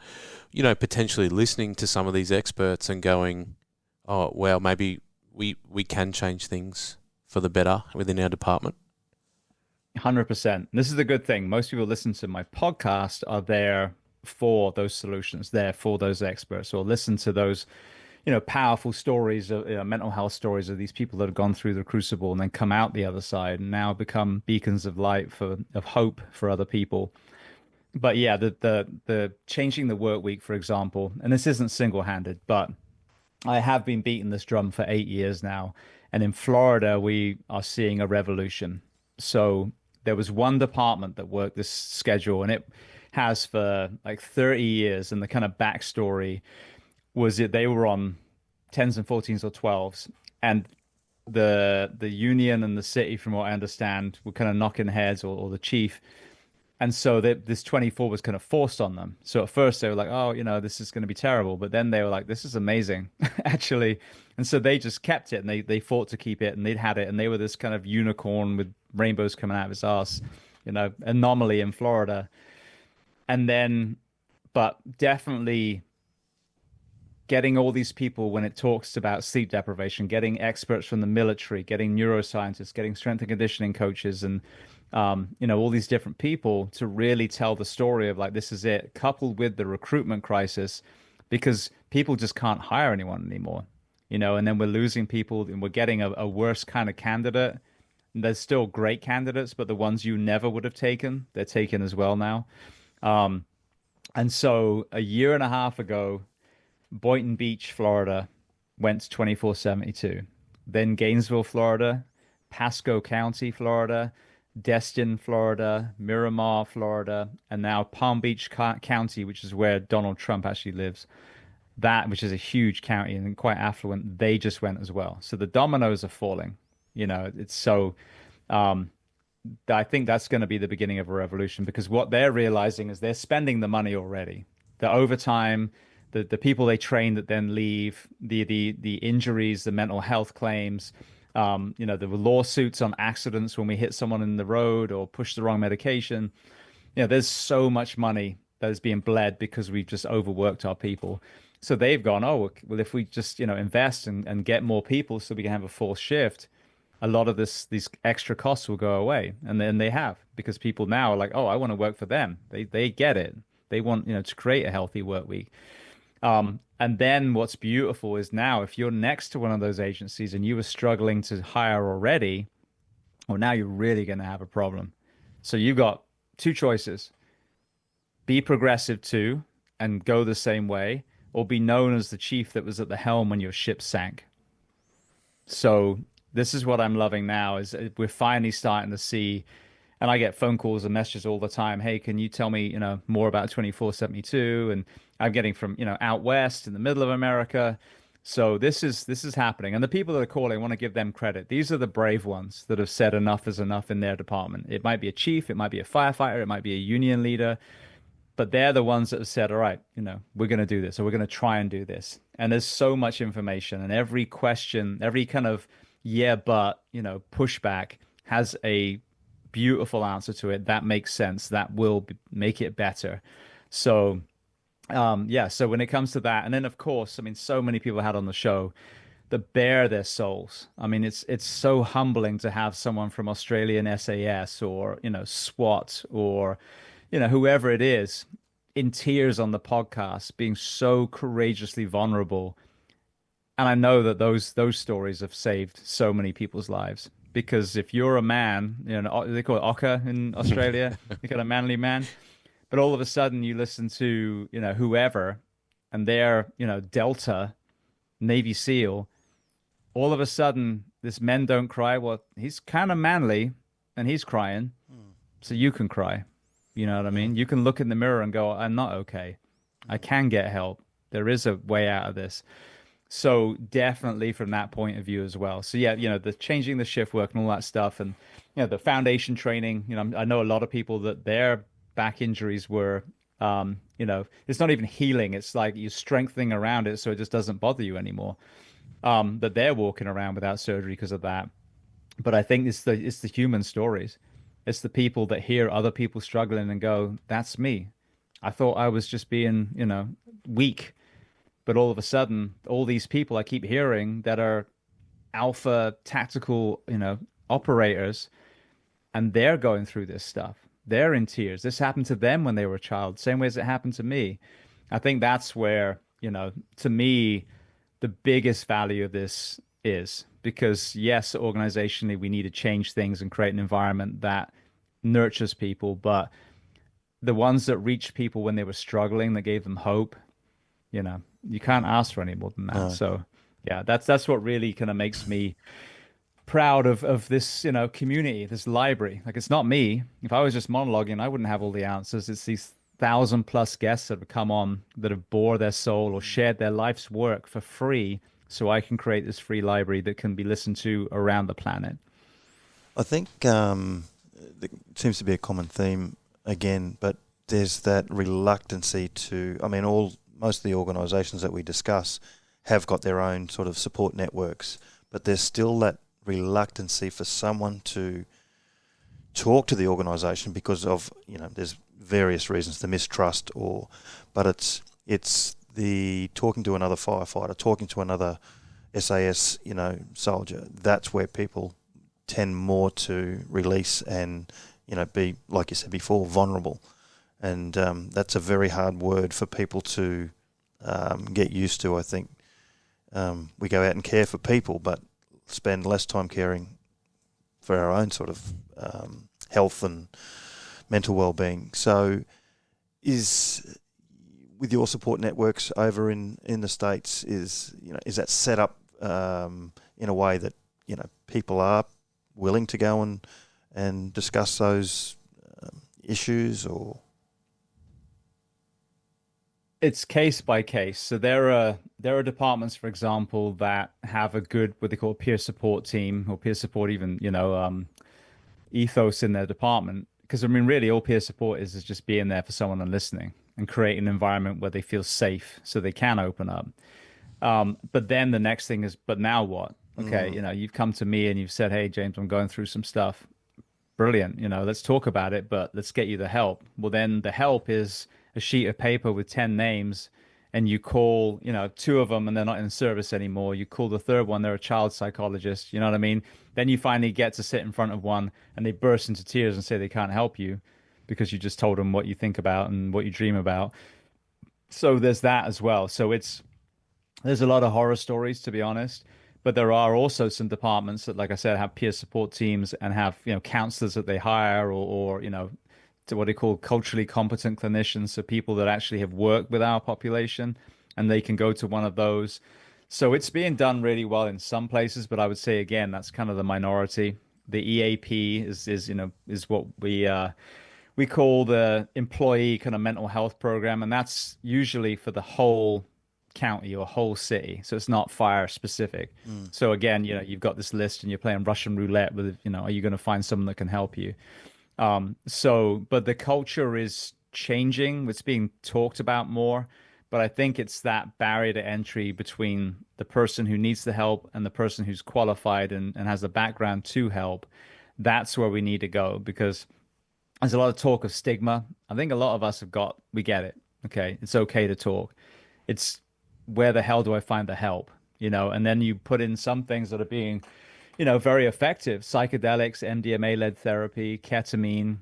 potentially listening to some of these experts and going, oh, well, maybe we can change things for the better within our department? 100%. This is the good thing. Most people listen to my podcast are there for those solutions, there for those experts, or listen to those, powerful stories of mental health stories of these people that have gone through the crucible and then come out the other side and now become beacons of light of hope for other people. But yeah, the changing the work week, for example, and this isn't single-handed, but I have been beating this drum for 8 years now. And in Florida, we are seeing a revolution. So there was one department that worked this schedule, and it has for like 30 years. And the kind of backstory was that they were on 10s and 14s or 12s. And the union and the city, from what I understand, were kind of knocking heads, or the chief. And so this 24 was kind of forced on them. So at first they were like, oh, this is going to be terrible. But then they were like, this is amazing, actually. And so they just kept it, and they fought to keep it, and they'd had it. And they were this kind of unicorn with rainbows coming out of his ass, anomaly in Florida. And then, but definitely getting all these people, when it talks about sleep deprivation, getting experts from the military, getting neuroscientists, getting strength and conditioning coaches, and all these different people to really tell the story of like, this is it, coupled with the recruitment crisis, because people just can't hire anyone anymore, and then we're losing people, and we're getting a worse kind of candidate. And there's still great candidates, but the ones you never would have taken, they're taken as well now. And so a year and a half ago, Boynton Beach, Florida, went to 24/72. Then Gainesville, Florida, Pasco County, Florida, Destin, Florida, Miramar, Florida, and now Palm Beach County, which is where Donald Trump actually lives. That, which is a huge county and quite affluent, they just went as well. So the dominoes are falling. It's so. I think that's going to be the beginning of a revolution, because what they're realizing is they're spending the money already. The overtime, the people they train that then leave, the injuries, the mental health claims. The lawsuits on accidents when we hit someone in the road or push the wrong medication. There's so much money that is being bled because we've just overworked our people. So they've gone, oh, well, if we just, invest and get more people so we can have a forced shift, a lot of these extra costs will go away. And then they have, because people now are like, oh, I want to work for them. They get it. They want, to create a healthy work week. And then what's beautiful is now if you're next to one of those agencies and you were struggling to hire already, well, now you're really going to have a problem. So you've got two choices. Be progressive too and go the same way, or be known as the chief that was at the helm when your ship sank. So this is what I'm loving now is we're finally starting to see, and I get phone calls and messages all the time. Hey, can you tell me, more about 2472? And I'm getting from, out west in the middle of America. So this is happening. And the people that are calling, I want to give them credit. These are the brave ones that have said enough is enough in their department. It might be a chief, it might be a firefighter, it might be a union leader, but they're the ones that have said, all right, we're going to do this, or we're going to try and do this. And there's so much information, and every question, every kind of but, pushback has a beautiful answer to it that makes sense, that will make it better. So so when it comes to that, and then of course, I mean, so many people had on the show that bare their souls. I mean, it's so humbling to have someone from Australian SAS or SWAT or whoever it is in tears on the podcast, being so courageously vulnerable. And I know that those stories have saved so many people's lives. Because if you're a man, they call it Oka in Australia, they call it a manly man. But all of a sudden you listen to, whoever, and they're, Delta, Navy SEAL, all of a sudden this men don't cry. Well, he's kind of manly and he's crying. So you can cry. You know what I mean? You can look in the mirror and go, I'm not okay. I can get help. There is a way out of this. So definitely from that point of view as well. So yeah, the changing the shift work and all that stuff, and the foundation training. I know a lot of people that their back injuries were, it's not even healing. It's like you're strengthening around it so it just doesn't bother you anymore. That they're walking around without surgery because of that. But I think it's the human stories. It's the people that hear other people struggling and go, that's me. I thought I was just being, weak. But all of a sudden, all these people I keep hearing that are alpha tactical, operators, and they're going through this stuff. They're in tears. This happened to them when they were a child, same way as it happened to me. I think that's where, to me, the biggest value of this is. Because yes, organizationally, we need to change things and create an environment that nurtures people. But the ones that reached people when they were struggling, that gave them hope, you can't ask for any more than that. No. So yeah, that's what really kind of makes me proud of this, community, this library. Like, it's not me. If I was just monologuing, I wouldn't have all the answers. It's these 1,000+ guests that have come on that have bore their soul or shared their life's work for free, so I can create this free library that can be listened to around the planet. I think there seems to be a common theme again, but there's that reluctancy to, most of the organisations that we discuss have got their own sort of support networks, but there's still that reluctancy for someone to talk to the organisation because of, there's various reasons, the mistrust, but it's the talking to another firefighter, talking to another SAS, soldier. That's where people tend more to release and, be, like you said before, vulnerable. And that's a very hard word for people to get used to, I think. We go out and care for people, but spend less time caring for our own sort of health and mental well-being. So with your support networks over in the States, is that set up in a way that, people are willing to go and discuss those issues, or? It's case by case. So there are departments, for example, that have a good, what they call a peer support team, or peer support even, ethos in their department. Because really all peer support is just being there for someone and listening and create an environment where they feel safe so they can open up. But then the next thing is, but now what? Okay, you've come to me and you've said, hey, James, I'm going through some stuff. Brilliant. Let's talk about it, but let's get you the help. Well, then the help is a sheet of paper with 10 names and you call, two of them and they're not in service anymore. You call the third one, they're a child psychologist. You know what I mean? Then you finally get to sit in front of one and they burst into tears and say they can't help you because you just told them what you think about and what you dream about. So there's that as well. So there's a lot of horror stories, to be honest. But there are also some departments that, like I said, have peer support teams and have, counselors that they hire or to what they call culturally competent clinicians. So people that actually have worked with our population and they can go to one of those. So it's being done really well in some places, but I would say, again, that's kind of the minority. The EAP is what we call the employee kind of mental health program. And that's usually for the whole county or whole city, so it's not fire specific. So again, you've got this list and you're playing Russian roulette with, are you going to find someone that can help you? But the culture is changing. It's being talked about more, but I think it's that barrier to entry between the person who needs the help and the person who's qualified and has a background to help. That's where we need to go, because there's a lot of talk of stigma. I think a lot of us we get it. Okay. It's okay to talk. It's where the hell do I find the help? And then you put in some things that are being, very effective. Psychedelics, MDMA-led therapy, ketamine,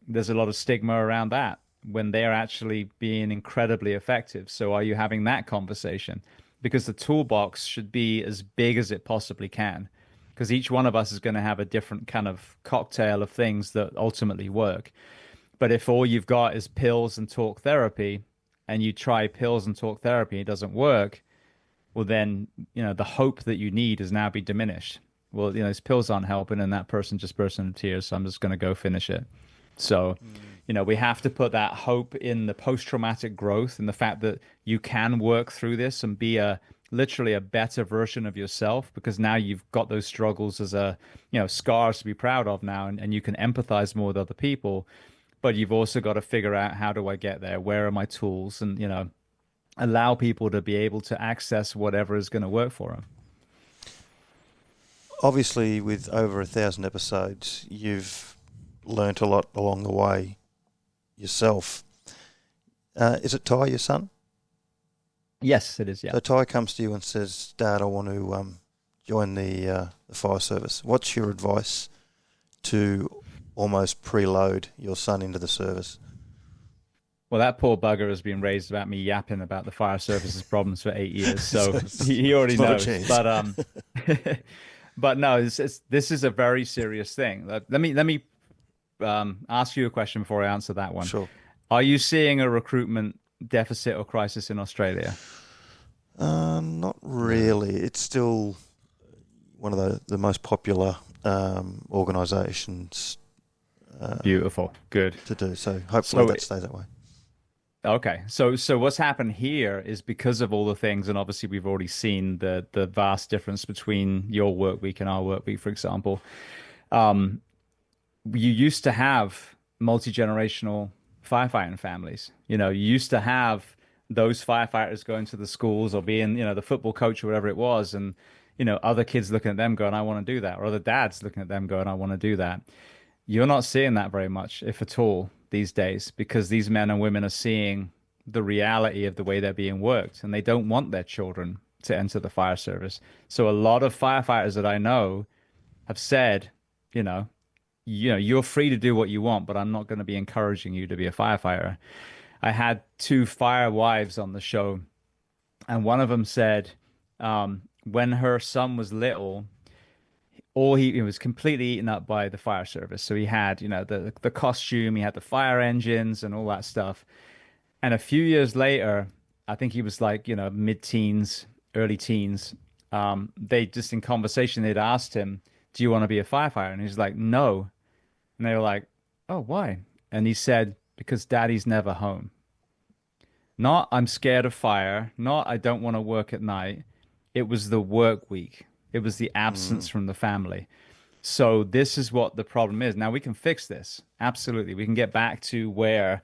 there's a lot of stigma around that when they're actually being incredibly effective. So are you having that conversation? Because the toolbox should be as big as it possibly can, because each one of us is going to have a different kind of cocktail of things that ultimately work. But if all you've got is pills and talk therapy, and you try pills and talk therapy, it doesn't work, well then, the hope that you need has now been diminished. Well, these pills aren't helping and that person just burst into tears, so I'm just going to go finish it. So, we have to put that hope in the post-traumatic growth and the fact that you can work through this and be literally a better version of yourself, because now you've got those struggles as scars to be proud of now, and you can empathize more with other people. But you've also got to figure out, how do I get there? Where are my tools? And, allow people to be able to access whatever is going to work for them. Obviously, with over 1,000 episodes, you've learnt a lot along the way yourself. Is it Ty, your son? Yes, it is, yeah. So Ty comes to you and says, Dad, I want to join the fire service. What's your advice to almost preload your son into the service? Well, that poor bugger has been raised about me yapping about the fire service's problems for 8 years, so he already knows. But no, this is a very serious thing. Let me ask you a question before I answer that one. Sure. Are you seeing a recruitment deficit or crisis in Australia? Not really. It's still one of the most popular organisations. Beautiful. Good. To do. So hopefully that stays that way. Okay. So what's happened here is, because of all the things, and obviously we've already seen the vast difference between your work week and our work week, for example. You used to have multi-generational firefighting families. You used to have those firefighters going to the schools or being, the football coach or whatever it was, and other kids looking at them going, I want to do that, or other dads looking at them going, I want to do that. You're not seeing that very much, if at all, these days, because these men and women are seeing the reality of the way they're being worked, and they don't want their children to enter the fire service. So a lot of firefighters that I know have said, you're free to do what you want, but I'm not going to be encouraging you to be a firefighter. I had 2 fire wives on the show, and one of them said, when her son was little, he was completely eaten up by the fire service. So he had, the costume, he had the fire engines and all that stuff. And a few years later, I think he was like, mid-teens, early teens. They just, in conversation, they'd asked him, do you want to be a firefighter? And he's like, no. And they were like, oh, why? And he said, because daddy's never home. Not, I'm scared of fire. Not, I don't want to work at night. It was the work week. It was the absence from the family. So this is what the problem is. Now we can fix this. Absolutely. We can get back to where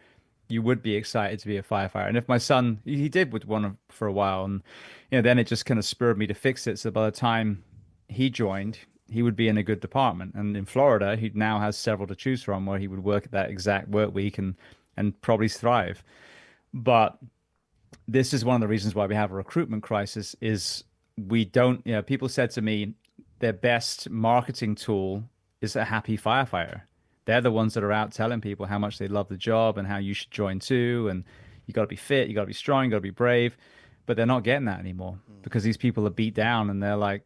you would be excited to be a firefighter. And if my son, he did with one for a while, and then it just kind of spurred me to fix it. So by the time he joined, he would be in a good department. And in Florida, he now has several to choose from where he would work at that exact work week and probably thrive. But this is one of the reasons why we have a recruitment crisis is we don't, people said to me their best marketing tool is a happy firefighter. They're the ones that are out telling people how much they love the job and how you should join too. And you got to be fit, you got to be strong, you got to be brave. But they're not getting that anymore because these people are beat down and they're like,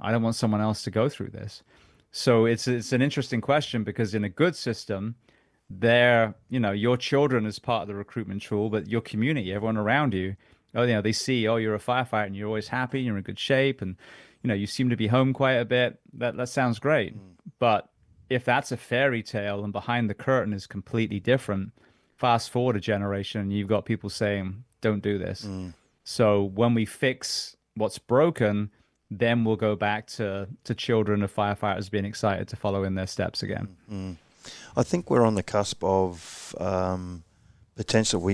I don't want someone else to go through this. So it's an interesting question because in a good system, your children is part of the recruitment tool, but your community, everyone around you, they see, you're a firefighter and you're always happy, you're in good shape, and you seem to be home quite a bit. That sounds great. But if that's a fairy tale and behind the curtain is completely different, fast forward a generation and you've got people saying, don't do this. So when we fix what's broken, then we'll go back to children of firefighters being excited to follow in their steps again. I think we're on the cusp of potential.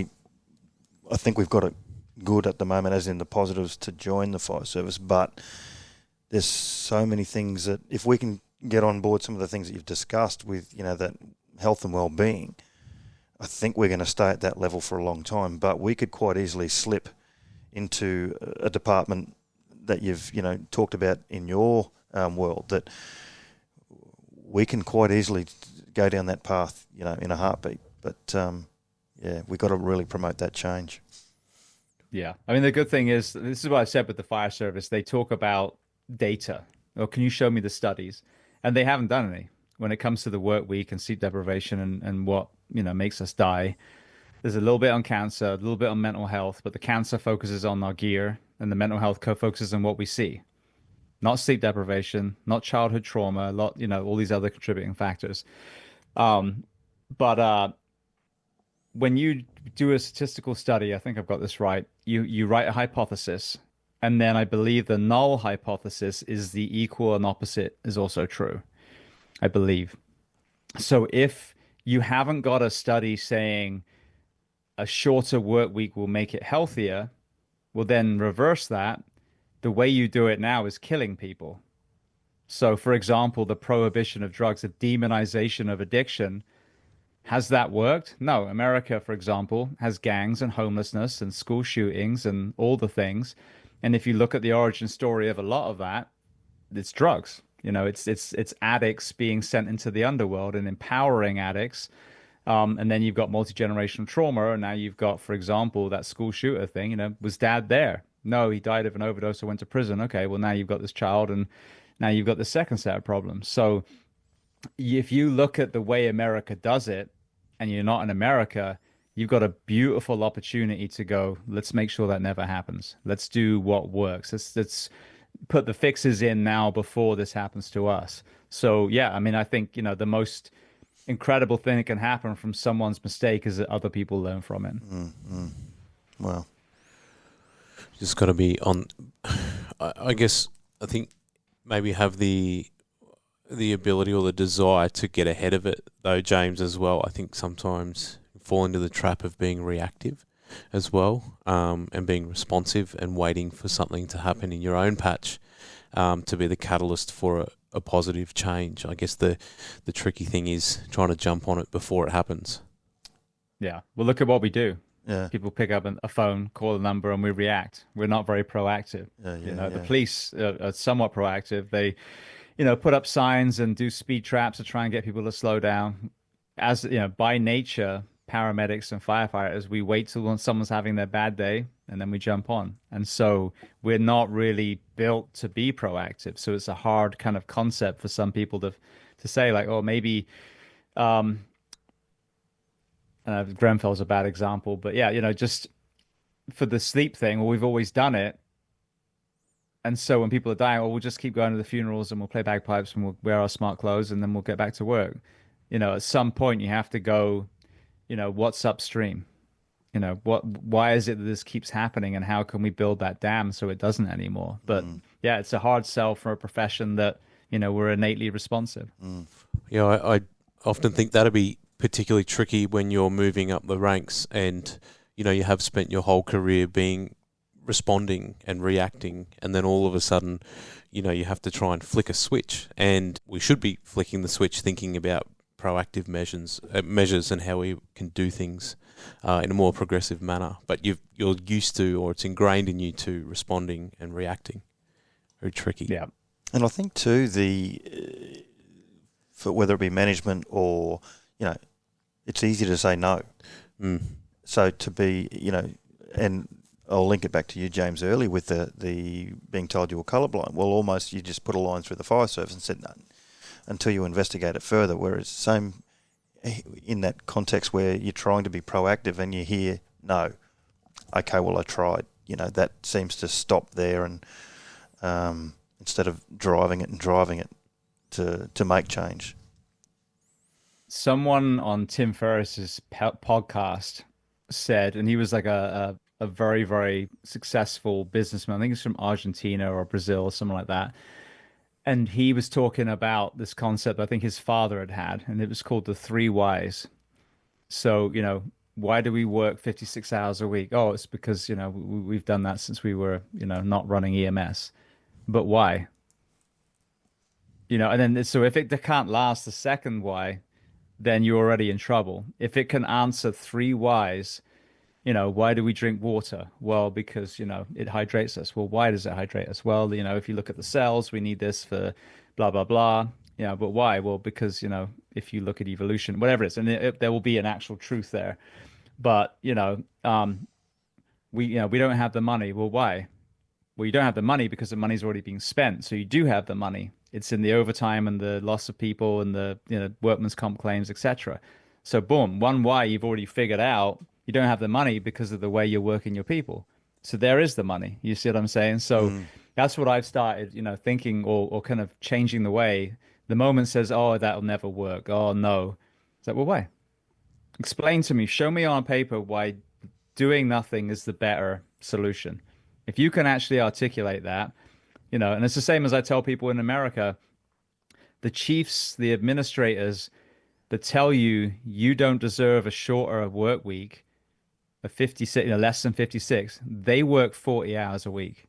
I think we've got it good at the moment, as in the positives to join the fire service, but there's so many things that if we can get on board some of the things that you've discussed with, that health and well-being, I think we're going to stay at that level for a long time, but we could quite easily slip into a department that you've, talked about in your world, that we can quite easily go down that path, in a heartbeat. But, we've got to really promote that change. Yeah. I mean, the good thing is, this is what I said with the fire service. They talk about data. Or can you show me the studies? And they haven't done any. When it comes to the work week and sleep deprivation and what, makes us die, there's a little bit on cancer, a little bit on mental health, but the cancer focuses on our gear and the mental health focuses on what we see. Not sleep deprivation, not childhood trauma, all these other contributing factors. But when you do a statistical study, I think I've got this right, you write a hypothesis, and then I believe the null hypothesis is the equal and opposite is also true, I believe. So if you haven't got a study saying a shorter work week will make it healthier, well, then reverse that. The way you do it now is killing people. So, for example, the prohibition of drugs, the demonization of addiction, has that worked? No. America, for example, has gangs and homelessness and school shootings and all the things. And if you look at the origin story of a lot of that, it's drugs. It's addicts being sent into the underworld and empowering addicts. And then you've got multi-generational trauma. And now you've got, for example, that school shooter thing, was dad there? No, he died of an overdose or went to prison. Okay, well, now you've got this child and now you've got the second set of problems. So if you look at the way America does it and you're not in America, you've got a beautiful opportunity to go, let's make sure that never happens. Let's do what works. Let's put the fixes in now before this happens to us. So, yeah, I mean, I think, the most incredible thing that can happen from someone's mistake is that other people learn from it. Wow. Just got to be on. I guess I think maybe have the ability or the desire to get ahead of it, though, James, as well. I think sometimes you fall into the trap of being reactive as well, and being responsive and waiting for something to happen in your own patch to be the catalyst for a positive change. I guess the tricky thing is trying to jump on it before it happens. Yeah. Well, look at what we do. Yeah. People pick up a phone, call a number, and we react. We're not very proactive. The police are somewhat proactive. They, put up signs and do speed traps to try and get people to slow down. As by nature, paramedics and firefighters, we wait till when someone's having their bad day and then we jump on. And so we're not really built to be proactive. So it's a hard kind of concept for some people to say, like, oh, maybe. Grenfell's a bad example, but yeah, just for the sleep thing, well, we've always done it. And so when people are dying, well, we'll just keep going to the funerals and we'll play bagpipes and we'll wear our smart clothes and then we'll get back to work. At some point you have to go, what's upstream? Why is it that this keeps happening and how can we build that dam so it doesn't anymore? But yeah, it's a hard sell for a profession that, we're innately responsive. Yeah, I often think that'd be particularly tricky when you're moving up the ranks and, you have spent your whole career responding and reacting, and then all of a sudden, you have to try and flick a switch. And we should be flicking the switch thinking about proactive measures and how we can do things in a more progressive manner. But you're used to, or it's ingrained in you to responding and reacting. Very tricky. Yeah. And I think too, for whether it be management or, it's easy to say no. Mm. So to be, and I'll link it back to you, James, early with the being told you were colourblind. Well, almost you just put a line through the fire service and said no until you investigate it further. Whereas same in that context where you're trying to be proactive and you hear no, okay, well I tried. That seems to stop there, and instead of driving it to make change. Someone on Tim Ferriss's podcast said, and he was like a very, very successful businessman. I think he's from Argentina or Brazil or something like that. And he was talking about this concept I think his father had, and it was called the 3 whys. So, why do we work 56 hours a week? Oh, it's because, we've done that since we were, not running EMS. But why? And then, so if it can't last the second why, then you're already in trouble. If it can answer 3 whys, why do we drink water? Well, because, it hydrates us. Well, why does it hydrate us? Well, if you look at the cells, we need this for blah, blah, blah. But why? Well, because, if you look at evolution, whatever it is, and there will be an actual truth there. But, we don't have the money. Well, why? Well, you don't have the money because the money's already being spent. So you do have the money. It's in the overtime and the loss of people and the workman's comp claims, etc. So boom, 1 why you've already figured out. You don't have the money because of the way you're working your people. So there is the money. You see what I'm saying? So that's what I've started, thinking or kind of changing the way. The moment says, oh, that'll never work. Oh, no. It's like, well, why? Explain to me. Show me on paper why doing nothing is the better solution. If you can actually articulate that, and it's the same as I tell people in America, the chiefs, the administrators that tell you you don't deserve a shorter work week of 56, less than 56, they work 40 hours a week.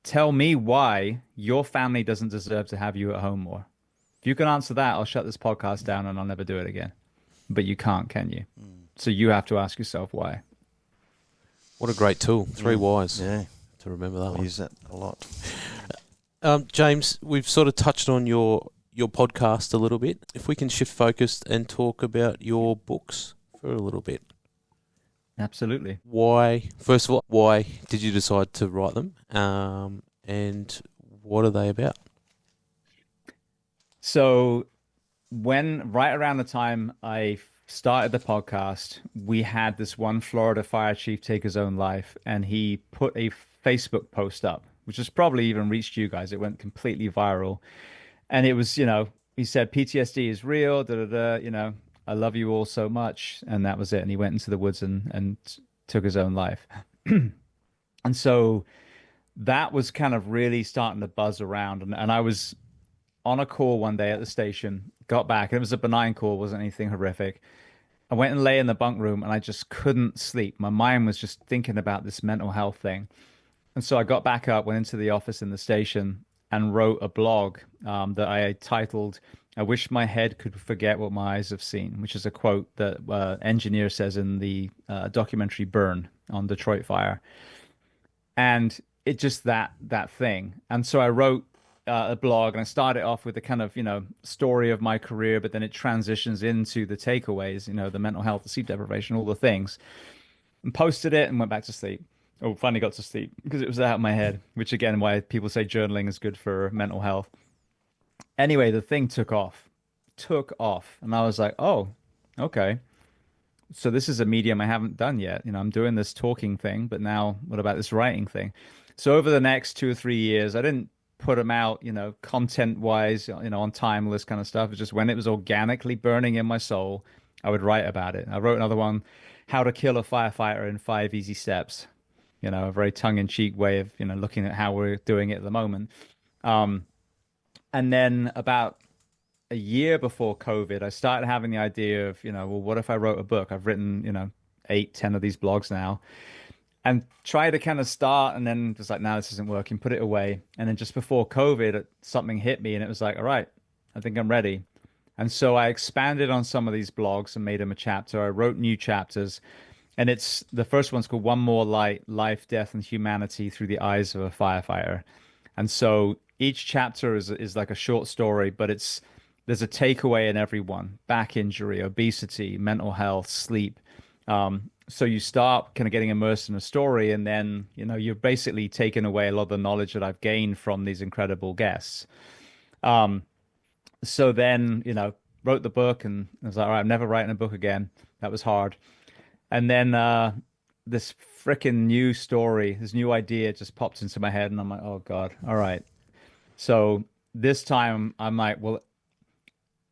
Tell me why your family doesn't deserve to have you at home more. If you can answer that, I'll shut this podcast down and I'll never do it again. But you can't, can you? So you have to ask yourself why. What a great tool. 3 whys. Yeah. To remember that one. Use that a lot. James, we've sort of touched on your podcast a little bit. If we can shift focus and talk about your books for a little bit. Absolutely. First of all, why did you decide to write them? And what are they about? So right around the time I started the podcast, we had this one Florida fire chief take his own life, and he put a Facebook post up, which has probably even reached you guys. It went completely viral. And it was, he said, PTSD is real, I love you all so much. And that was it. And he went into the woods and took his own life. And so that was kind of really starting to buzz around. And I was on a call one day at the station, got back, and it was a benign call, wasn't anything horrific. I went and lay in the bunk room and I just couldn't sleep. My mind was just thinking about this mental health thing. And so I got back up, went into the office in the station and wrote a blog that I titled, I wish my head could forget what my eyes have seen, which is a quote that engineer says in the documentary Burn on Detroit Fire. And it just that thing. And so I wrote a blog, and I started off with a kind of, story of my career, but then it transitions into the takeaways, the mental health, the sleep deprivation, all the things, and posted it and went back to sleep. Oh, finally got to sleep because it was out of my head, which again, why people say journaling is good for mental health. Anyway, the thing took off. And I was like, oh, okay. So this is a medium I haven't done yet. I'm doing this talking thing, but now what about this writing thing? So over the next 2 or 3 years, I didn't put them out, content wise, on timeless kind of stuff. It's just when it was organically burning in my soul, I would write about it. I wrote another one, How to Kill a Firefighter in 5 Easy Steps. A very tongue-in-cheek way of, looking at how we're doing it at the moment. And then about a year before COVID, I started having the idea of, well, what if I wrote a book? I've written, 8, 10 of these blogs now, and try to kind of start, and then just like, no, this isn't working, put it away. And then just before COVID, something hit me, and it was like, all right, I think I'm ready. And so I expanded on some of these blogs and made them a chapter. I wrote new chapters. And it's the first one's called One More Light, Life, Death, and Humanity Through the Eyes of a Firefighter. And so each chapter is like a short story, but there's a takeaway in every one: back injury, obesity, mental health, sleep. So you start kind of getting immersed in a story, and then, you're basically taking away a lot of the knowledge that I've gained from these incredible guests. So then, wrote the book, and I was like, all right, I'm never writing a book again. That was hard. And then this freaking new story, this new idea just popped into my head, and I'm like, oh God, all right. So this time I'm like, well,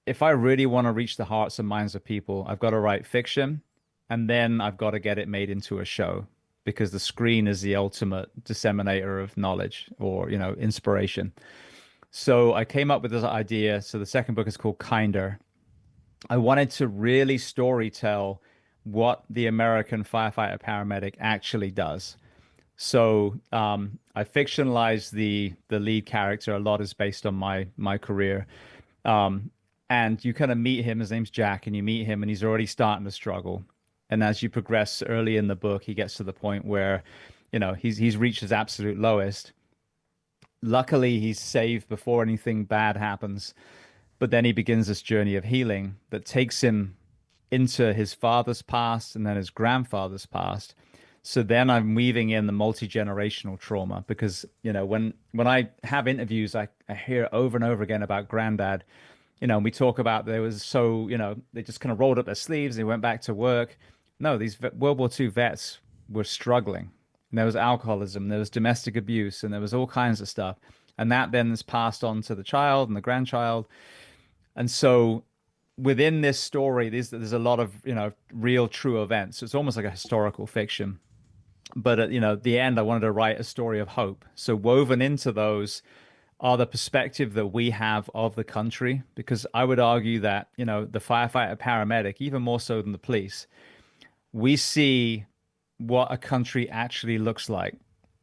if I really want to reach the hearts and minds of people, I've got to write fiction, and then I've got to get it made into a show, because the screen is the ultimate disseminator of knowledge or, inspiration. So I came up with this idea. So the second book is called Kinder. I wanted to really story tell what the American firefighter paramedic actually does. So I fictionalized the lead character. A lot is based on my career. And you kind of meet him. His name's Jack, and you meet him, and he's already starting to struggle. And as you progress early in the book, he gets to the point where, he's reached his absolute lowest. Luckily, he's saved before anything bad happens. But then he begins this journey of healing that takes him into his father's past and then his grandfather's past. So then I'm weaving in the multi-generational trauma, because, when I have interviews, I hear over and over again about granddad. And we talk about they just kind of rolled up their sleeves. They went back to work. No, these World War II vets were struggling. And there was alcoholism, there was domestic abuse, and there was all kinds of stuff. And that then is passed on to the child and the grandchild. And so within this story, there's a lot of, real true events. So it's almost like a historical fiction. But at, the end, I wanted to write a story of hope. So woven into those are the perspective that we have of the country, because I would argue that, the firefighter paramedic, even more so than the police, we see what a country actually looks like,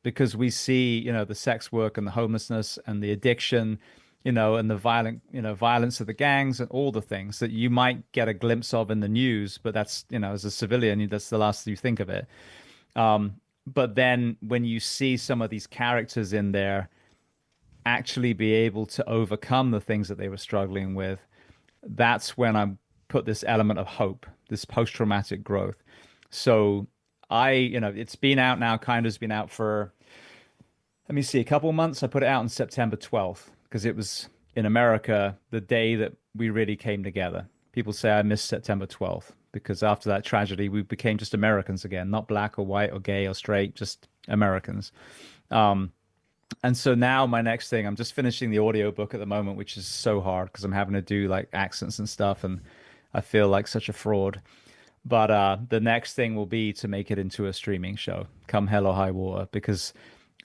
because we see, the sex work and the homelessness and the addiction, and the violence of the gangs and all the things that you might get a glimpse of in the news, but that's, as a civilian, that's the last you think of it. But then when you see some of these characters in there actually be able to overcome the things that they were struggling with, that's when I put this element of hope, this post-traumatic growth. So it's been out now, kind of's been out for, let me see, a couple of months. I put it out on September 12th. Because it was, in America, the day that we really came together. People say I miss September 12th, because after that tragedy, we became just Americans again, not black or white or gay or straight, just Americans. And so now my next thing, I'm just finishing the audiobook at the moment, which is so hard because I'm having to do like accents and stuff, and I feel like such a fraud. But the next thing will be to make it into a streaming show, come hell or high water, because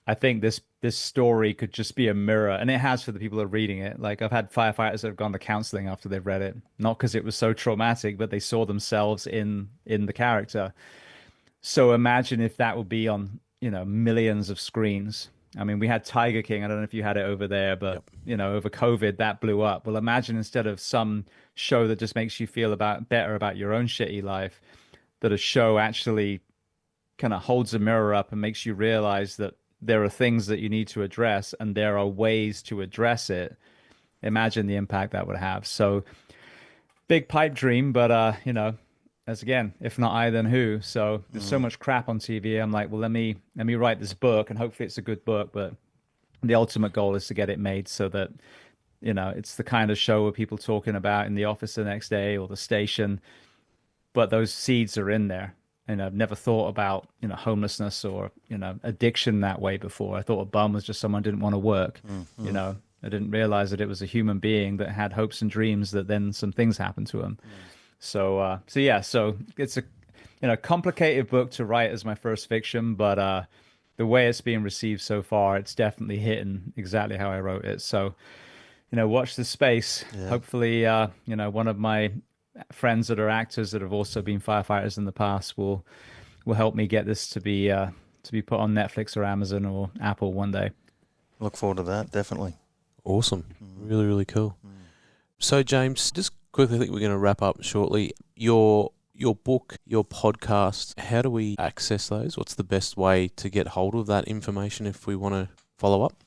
I think this story could just be a mirror, and it has for the people that are reading it. Like, I've had firefighters that have gone to counseling after they've read it, not because it was so traumatic, but they saw themselves in the character. So imagine if that would be on, millions of screens. I mean, we had Tiger King. I don't know if you had it over there, but, over COVID, that blew up. Well, imagine instead of some show that just makes you feel better about your own shitty life, that a show actually kind of holds a mirror up and makes you realize that there are things that you need to address, and there are ways to address it. Imagine the impact that would have. So big pipe dream, but, as again, if not I, then who? So there's so much crap on TV. I'm like, well, let me write this book, and hopefully it's a good book. But the ultimate goal is to get it made so that, it's the kind of show where people talking about in the office the next day or the station, but those seeds are in there. And I've never thought about, homelessness or, addiction that way before. I thought a bum was just someone who didn't want to work. I didn't realize that it was a human being that had hopes and dreams that then some things happened to him. So it's a, complicated book to write as my first fiction, but the way it's being received so far, it's definitely hitting exactly how I wrote it. So, watch the space. Yeah. Hopefully, one of my friends that are actors that have also been firefighters in the past will help me get this to be put on Netflix or Amazon or Apple one day. Look forward to that, definitely. Awesome. Really, really cool. So, James, just quickly, I think we're going to wrap up shortly. Your book, your podcast, how do we access those? What's the best way to get hold of that information if we want to follow up?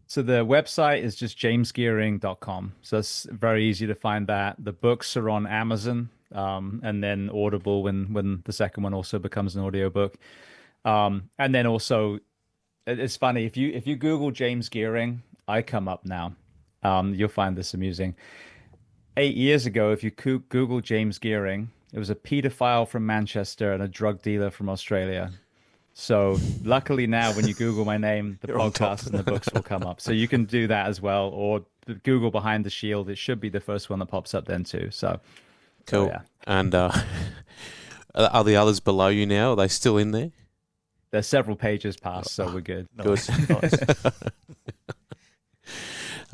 So the website is just jamesgeering.com. So it's very easy to find that. The books are on Amazon, and then Audible when the second one also becomes an audiobook. And then also, it's funny, if you Google James Geering, I come up now. You'll find this amusing. 8 years ago, if you Google James Geering, it was a paedophile from Manchester and a drug dealer from Australia. So luckily now, when you Google my name, the podcast and the books will come up. So you can do that as well, or Google Behind the Shield. It should be the first one that pops up then too. So cool. Yeah. And are the others below you now? Are they still in there? There's several pages past, so we're good. Good. Nice.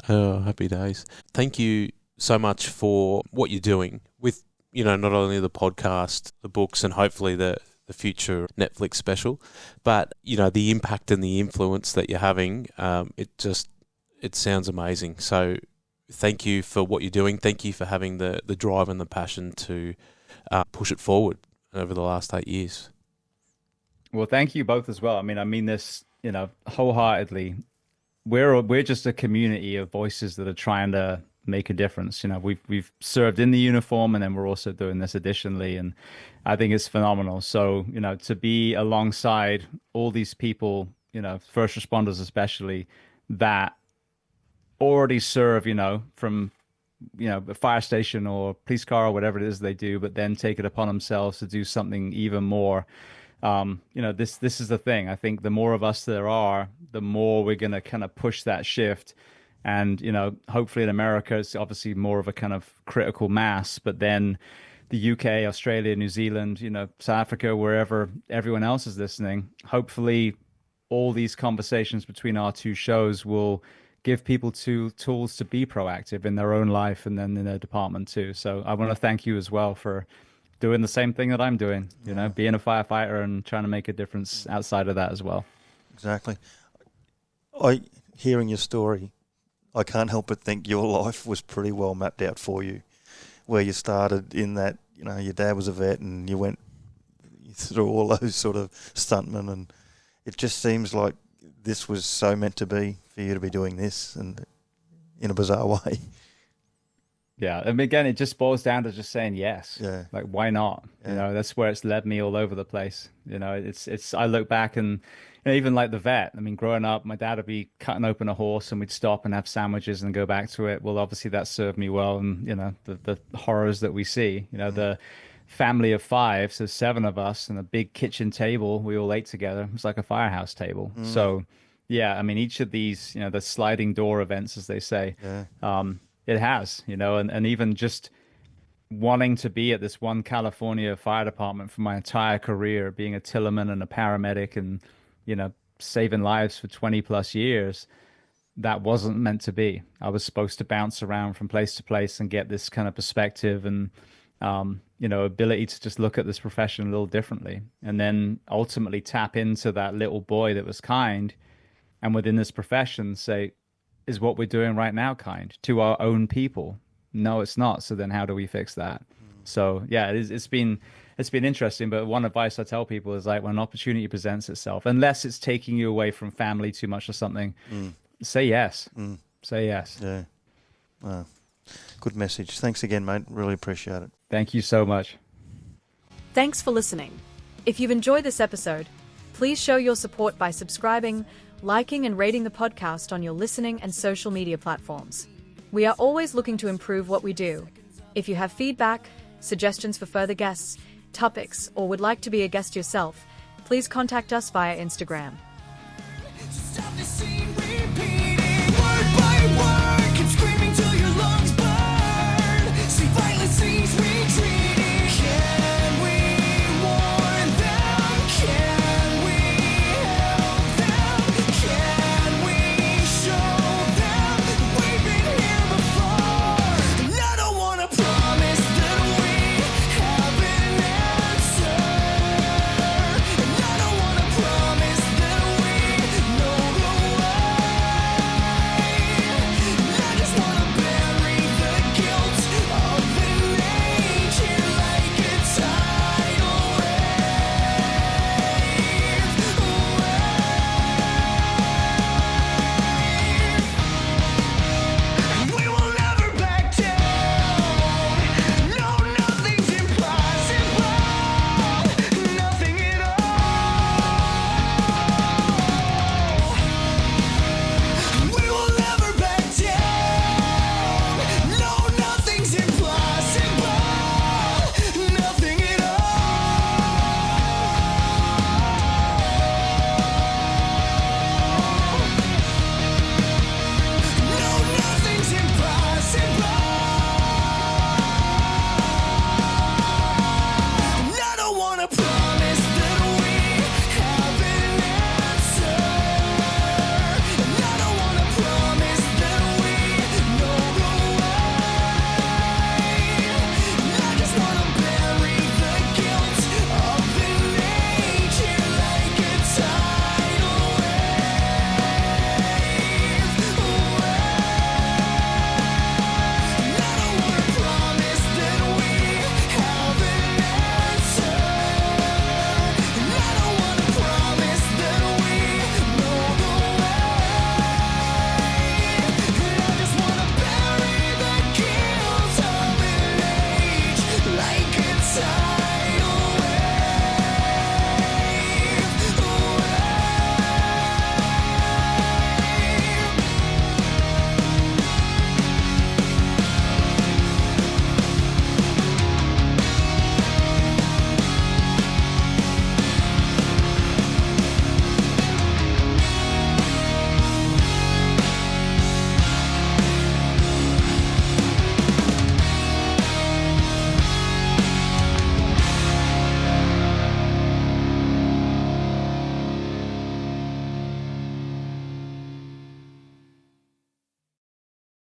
Oh, happy days. Thank you so much for what you're doing with, not only the podcast, the books, and hopefully the future Netflix special, but, the impact and the influence that you're having. It sounds amazing. So thank you for what you're doing. Thank you for having the drive and the passion to push it forward over the last 8 years. Well, thank you both as well. I mean this, wholeheartedly. We're just a community of voices that are trying to make a difference. We've served in the uniform, and then we're also doing this additionally, and I think it's phenomenal. So, to be alongside all these people, first responders especially, that already serve, from a fire station or police car or whatever it is they do, but then take it upon themselves to do something even more. This is the thing. I think the more of us there are, the more we're going to kind of push that shift. And, hopefully in America, it's obviously more of a kind of critical mass, but then the UK, Australia, New Zealand, South Africa, wherever everyone else is listening, hopefully all these conversations between our two shows will give people tools to be proactive in their own life and then in their department too. So I want to thank you as well for doing the same thing that I'm doing, being a firefighter and trying to make a difference outside of that as well. Exactly. Hearing your story, I can't help but think your life was pretty well mapped out for you, where you started in that, your dad was a vet and you went through all those sort of stuntmen, and it just seems like this was so meant to be for you to be doing this, and in a bizarre way. Yeah, and again, it just boils down to just saying yes. Yeah. Like, why not? Yeah. That's where it's led me all over the place. It's I look back and even like the vet. I mean, growing up, my dad would be cutting open a horse and we'd stop and have sandwiches and go back to it. Well, obviously that served me well. And, the horrors that we see, the family of 5, so 7 of us and a big kitchen table, we all ate together. It was like a firehouse table. So, yeah, I mean, each of these, the sliding door events, as they say, it has, and even just wanting to be at this one California fire department for my entire career, being a tillerman and a paramedic and, saving lives for 20 plus years, that wasn't meant to be. I was supposed to bounce around from place to place and get this kind of perspective and, ability to just look at this profession a little differently. And then ultimately tap into that little boy that was kind. And within this profession say, is what we're doing right now kind to our own people? No, it's not. So then how do we fix that? So yeah, it's been interesting. But one advice I tell people is, like, when an opportunity presents itself, unless it's taking you away from family too much or something, say yes. Say yes. Yeah. Wow. Good message. Thanks again, mate. Really appreciate it. Thank you so much. Thanks for listening. If you've enjoyed this episode, please show your support by subscribing, liking and rating the podcast on your listening and social media platforms. We are always looking to improve what we do. If you have feedback, suggestions for further guests, topics, or would like to be a guest yourself, please contact us via Instagram.